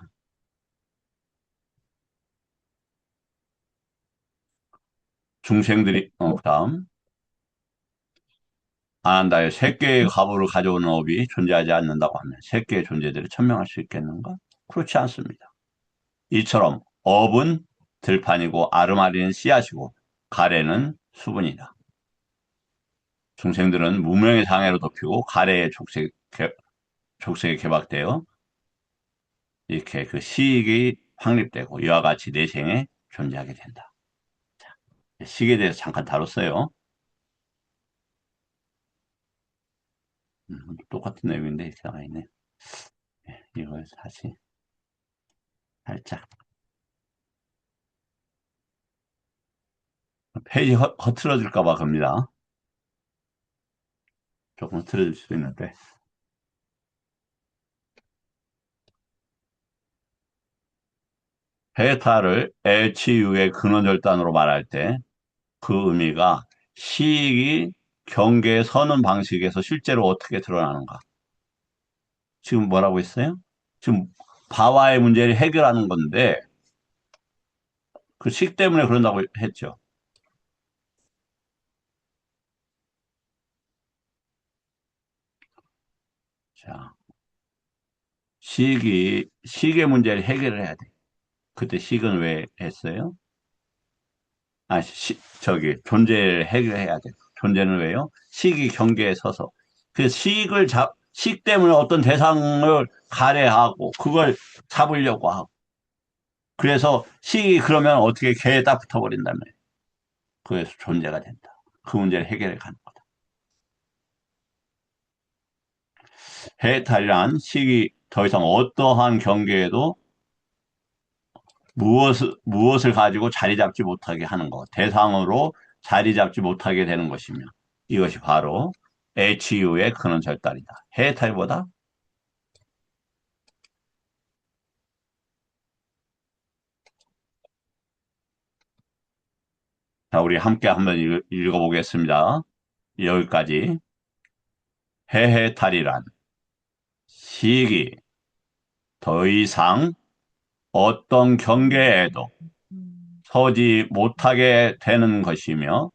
중생들이, 그다음. 안한다요. 새끼의 가부를 가져오는 업이 존재하지 않는다고 하면 새끼의 존재들이 천명할 수 있겠는가? 그렇지 않습니다. 이처럼 업은 들판이고 아르마리는 씨앗이고 가래는 수분이다. 중생들은 무명의 장애로 덮이고 가래의 족쇄에 개박되어 이렇게 그 시익이 확립되고 이와 같이 내생에 존재하게 된다. 식에 대해서 잠깐 다뤘어요. 똑같은 내용인데 이렇게 나와 있네. 이걸 다시 살짝 페이지 흐트러질까 봐 겁니다. 조금 흐트러질 수도 있는데 헤타를 LHU의 근원절단으로 말할 때 그 의미가 시익이 경계에 서는 방식에서 실제로 어떻게 드러나는가? 지금 뭐라고 했어요? 지금 바와의 문제를 해결하는 건데 그 식 때문에 그런다고 했죠. 자, 식의 문제를 해결을 해야 돼. 그때 식은 왜 했어요? 존재를 해결해야 돼. 존재는 왜요? 식이 경계에 서서. 그 식 때문에 어떤 대상을 갈애하고, 그걸 잡으려고 하고. 그래서 식이 그러면 어떻게 개에 딱 붙어버린다면. 그래서 존재가 된다. 그 문제를 해결해 가는 거다. 해탈이란 식이 더 이상 어떠한 경계에도 무엇을 가지고 자리 잡지 못하게 하는 것, 대상으로 자리 잡지 못하게 되는 것이며, 이것이 바로 HU의 근원절단이다. 해탈보다 자, 우리 함께 한번 읽어보겠습니다. 여기까지. 해해탈이란 시기 더 이상 어떤 경계에도 서지 못하게 되는 것이며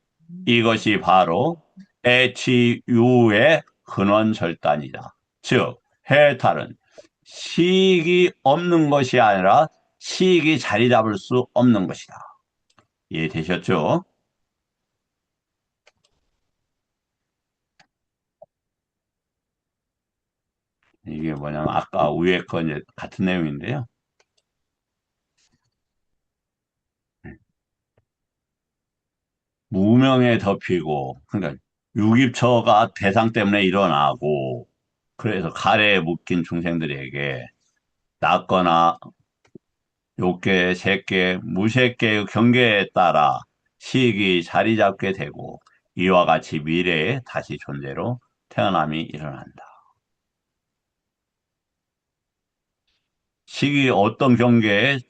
이것이 바로 HU의 근원절단이다. 즉, 해탈은 시익이 없는 것이 아니라 시익이 자리 잡을 수 없는 것이다. 이해되셨죠? 이게 뭐냐면 아까 위에 거 이제 같은 내용인데요. 무명에 덮이고, 그러니까 유깁처가 대상 때문에 일어나고, 그래서 가래에 묶인 중생들에게 낫거나 욕계, 색계, 무색계의 경계에 따라 식이 자리 잡게 되고, 이와 같이 미래에 다시 존재로 태어남이 일어난다. 식이 어떤 경계에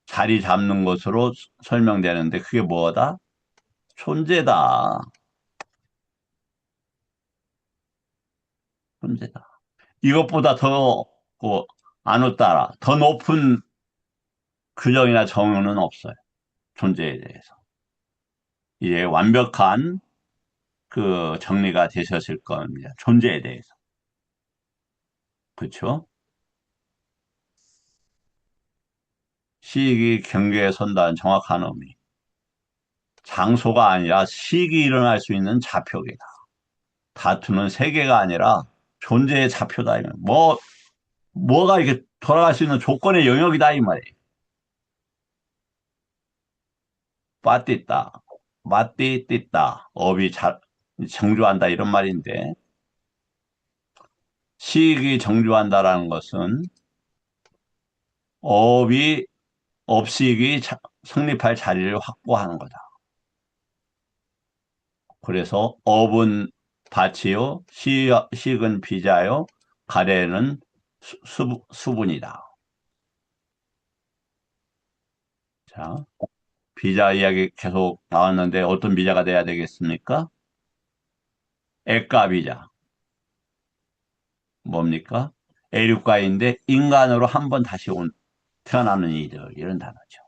자리 잡는 것으로 설명되는데 그게 뭐다? 존재다. 존재다. 이것보다 더, 안 웃다라. 더 높은 규정이나 정의는 없어요. 존재에 대해서. 이제 완벽한 그 정리가 되셨을 겁니다. 존재에 대해서. 그렇죠? 시익이 경계에 선다는 정확한 의미. 장소가 아니라 시익이 일어날 수 있는 좌표이다. 다투는 세계가 아니라 존재의 좌표다. 뭐가 이렇게 돌아갈 수 있는 조건의 영역이다. 이 말이에요. 빠띠다. 맞띠띠다. 업이 정주한다. 이런 말인데, 시익이 정주한다라는 것은 업이, 업식이 성립할 자리를 확보하는 거다. 그래서 업은 밭이요, 식은 비자요, 가래는 수분이다. 자, 비자 이야기 계속 나왔는데 어떤 비자가 돼야 되겠습니까? 액가비자. 뭡니까? 애육가인데 인간으로 한 번 다시 태어나는 이들, 이런 단어죠.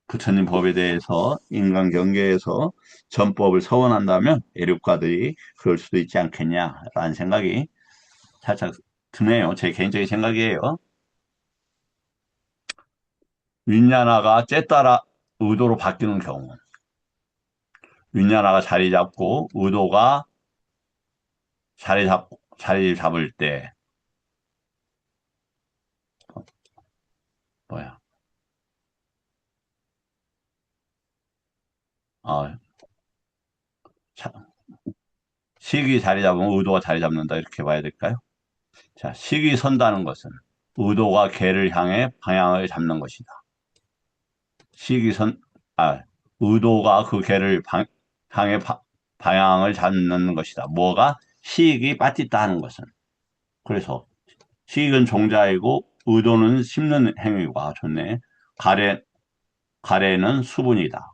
부처님 법에 대해서 인간 경계에서 전법을 서원한다면 애륙가들이 그럴 수도 있지 않겠냐라는 생각이 살짝 드네요. 제 개인적인 생각이에요. 윈야나가 째따라 의도로 바뀌는 경우, 윈야나가 자리 잡고 의도가 자리 잡을 때, 뭐야, 어, 자, 식이 자리 잡으면 의도가 자리 잡는다, 이렇게 봐야 될까요? 자, 식이 선다는 것은 의도가 개를 향해 방향을 잡는 것이다. 식이 의도가 그 개를 향해 방향을 잡는 것이다. 뭐가? 식이 빠짓다 하는 것은. 그래서 식은 종자이고 의도는 심는 행위고, 좋네. 가래는 수분이다.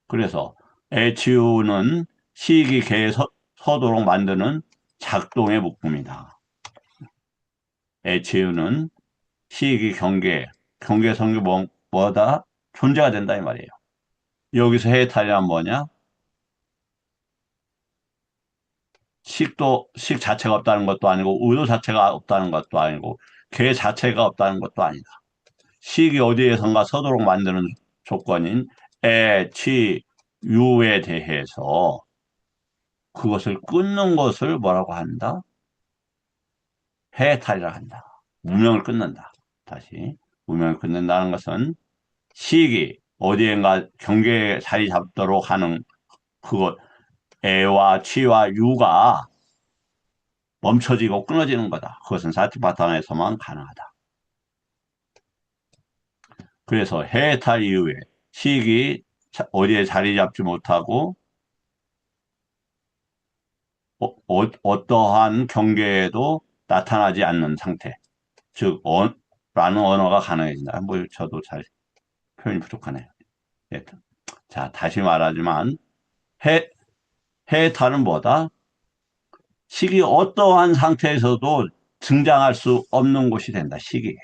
그래서 애치우는 식이 개에 서도록 만드는 작동의 묶음이다. 애치우는 식이 경계성이 뭐다? 존재가 된다 이 말이에요. 여기서 해탈이란 뭐냐? 식 자체가 없다는 것도 아니고, 의도 자체가 없다는 것도 아니고, 개 자체가 없다는 것도 아니다. 식이 어디에선가 서도록 만드는 조건인 애, 치, 유에 대해서 그것을 끊는 것을 뭐라고 한다? 해탈이라 한다. 무명을 끊는다. 다시. 무명을 끊는다는 것은 식이 어디엔가 경계에 자리 잡도록 하는 그것, 애와 치와 유가 멈춰지고 끊어지는 거다. 그것은 사티파탄에서만 가능하다. 그래서 해탈 이후에 식이 어디에 자리 잡지 못하고 어떠한 경계에도 나타나지 않는 상태. 즉, 라는 언어가 가능해진다. 저도 잘 표현이 부족하네요. 예. 자, 다시 말하지만 해탈은 뭐다? 식이 어떠한 상태에서도 등장할 수 없는 곳이 된다. 식이.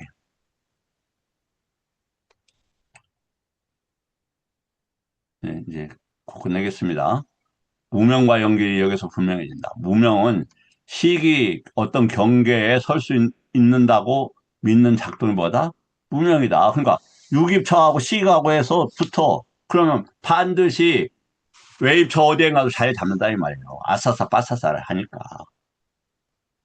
네, 이제 곧 끝내겠습니다. 무명과 연결이 여기서 분명해진다. 무명은 식이 어떤 경계에 설 수 있는다고 믿는 작동이 뭐다? 무명이다. 그러니까 유깁처하고 식하고 해서 붙어. 그러면 반드시 웨입처 어디엔가도 자리 잡는다 이 말이에요. 아싸싸 빠싸싸를 하니까.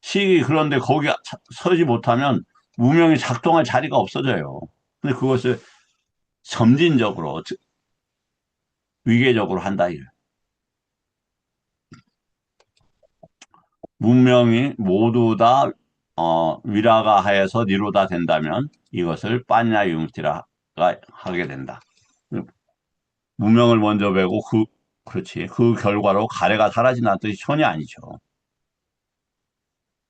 식이 그런데 거기 서지 못하면 무명이 작동할 자리가 없어져요. 근데 그것을 점진적으로, 위계적으로 한다. 문명이 모두 다 위라가 하여서 니로다 된다면 이것을 빠냐 융티라가 하게 된다. 문명을 먼저 배고 그렇지. 그 결과로 가래가 사라진다는 뜻이 전혀 아니죠.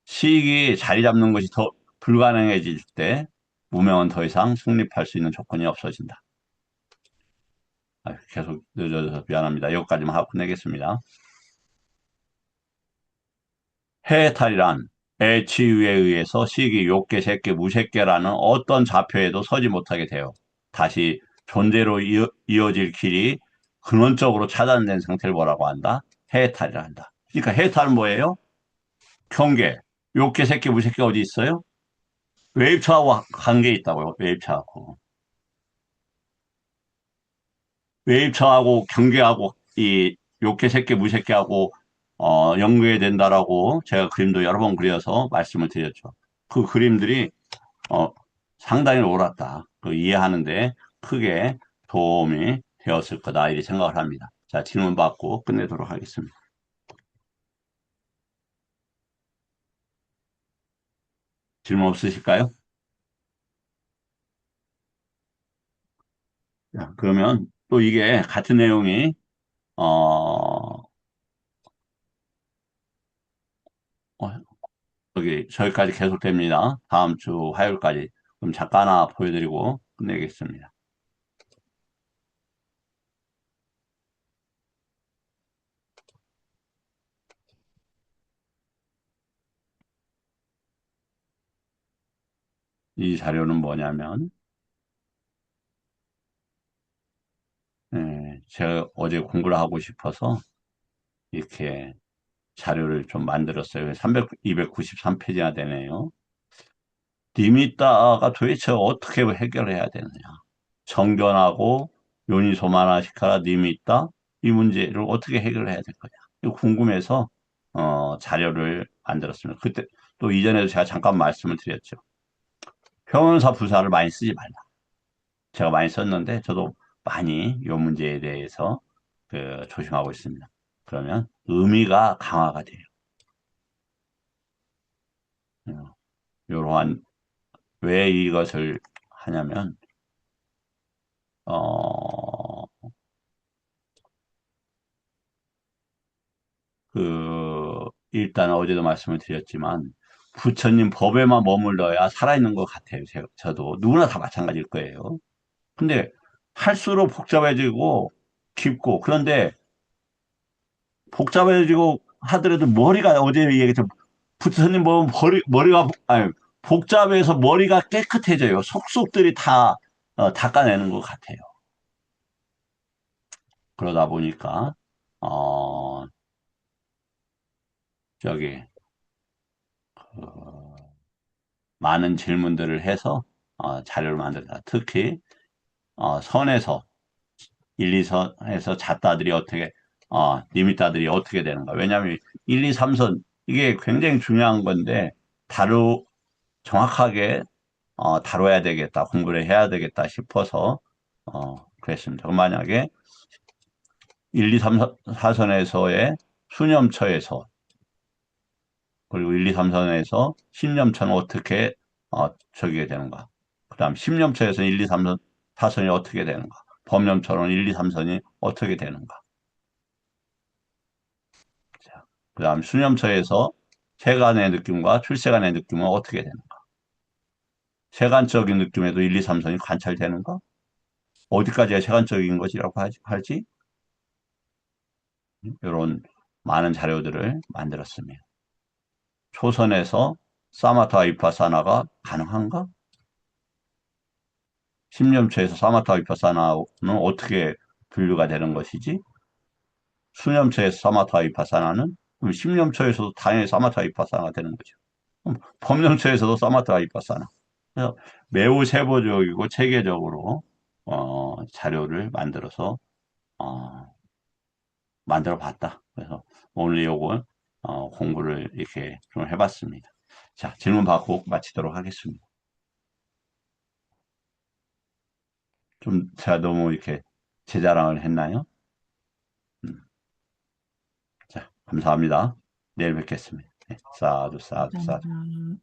시익이 자리 잡는 것이 더 불가능해질 때 문명은 더 이상 성립할 수 있는 조건이 없어진다. 계속 늦어져서 미안합니다. 여기까지만 하고 끝내겠습니다. 해탈이란 애치유에 의해서 시기, 욕계, 색계, 무색계라는 어떤 좌표에도 서지 못하게 돼요. 다시 존재로 이어질 길이 근원적으로 차단된 상태를 뭐라고 한다? 해탈이라 한다. 그러니까 해탈은 뭐예요? 경계, 욕계, 색계, 무색계 어디 있어요? 웨이브차하고 관계 있다고요. 웨이브차하고. 웨이브차하고 경계하고 이 욕계, 색계, 무색계하고 연계된다라고 제가 그림도 여러 번 그려서 말씀을 드렸죠. 그 그림들이 어, 상당히 옳았다. 그 이해하는데 크게 도움이 되었을 거다. 이렇게 생각을 합니다. 자, 질문 받고 끝내도록 하겠습니다. 질문 없으실까요? 자, 그러면 또 이게 같은 내용이 어, 저기까지 계속됩니다. 다음 주 화요일까지. 그럼 잠깐 하나 보여드리고 끝내겠습니다. 이 자료는 뭐냐면, 제가 어제 공부를 하고 싶어서 이렇게 자료를 좀 만들었어요. 293페이지나 되네요. 디미따가 도대체 어떻게 해결해야 되느냐. 정견하고 요니소마나시카라 니미따 이 문제를 어떻게 해결해야 될 거냐. 이거 궁금해서 자료를 만들었습니다. 그때 또 이전에도 제가 잠깐 말씀을 드렸죠. 형용사 부사를 많이 쓰지 말라. 제가 많이 썼는데 저도 많이 이 문제에 대해서 조심하고 있습니다. 그러면 의미가 강화가 돼요. 이러한 왜 이것을 하냐면 어, 일단 어제도 말씀을 드렸지만, 부처님 법에만 머물러야 살아있는 것 같아요. 저도. 누구나 다 마찬가지일 거예요. 근데 할수록 복잡해지고 깊고, 그런데 복잡해지고 하더라도 머리가, 어제 얘기했죠. 부처님 보면 머리가, 아니, 복잡해서 머리가 깨끗해져요. 속속들이 다 닦아내는 것 같아요. 그러다 보니까, 어, 저기, 그, 많은 질문들을 해서 자료를 만들다. 특히 선에서 1, 2선에서 잣다들이 어떻게 리미따들이 어떻게 되는가. 왜냐하면 1, 2, 3선 이게 굉장히 중요한 건데 정확하게 다뤄야 되겠다. 공부를 해야 되겠다 싶어서 그랬습니다. 그럼 만약에 1, 2, 3, 4선에서의 수념처에서 그리고 1, 2, 3선에서 신념처는 어떻게 저기게 되는가. 그 다음 10년차에서 1, 2, 3선, 4선이 어떻게 되는가? 법령처럼 1, 2, 3선이 어떻게 되는가? 그 다음 수념처에서 세간의 느낌과 출세간의 느낌은 어떻게 되는가? 세간적인 느낌에도 1, 2, 3선이 관찰되는가? 어디까지가 세간적인 것이라고 할지? 이런 많은 자료들을 만들었습니다. 초선에서 사마타 위파사나가 가능한가? 10년차에서 사마타 위파사나는 어떻게 분류가 되는 것이지? 수념처에서 사마타 위파사나는 그럼 10년처에서도 당연히 사마타 위파사나가 되는 거죠. 그럼 법령처에서도 사마타 위파사나. 그래서 매우 세부적이고 체계적으로 자료를 만들어서 어, 만들어 봤다. 그래서 오늘 요걸 공부를 이렇게 좀 해봤습니다. 자, 질문 받고 마치도록 하겠습니다. 좀 제가 너무 이렇게 제 자랑을 했나요? 음, 자, 감사합니다. 내일 뵙겠습니다. 네, 사두, 사두, 사두. 감사합니다.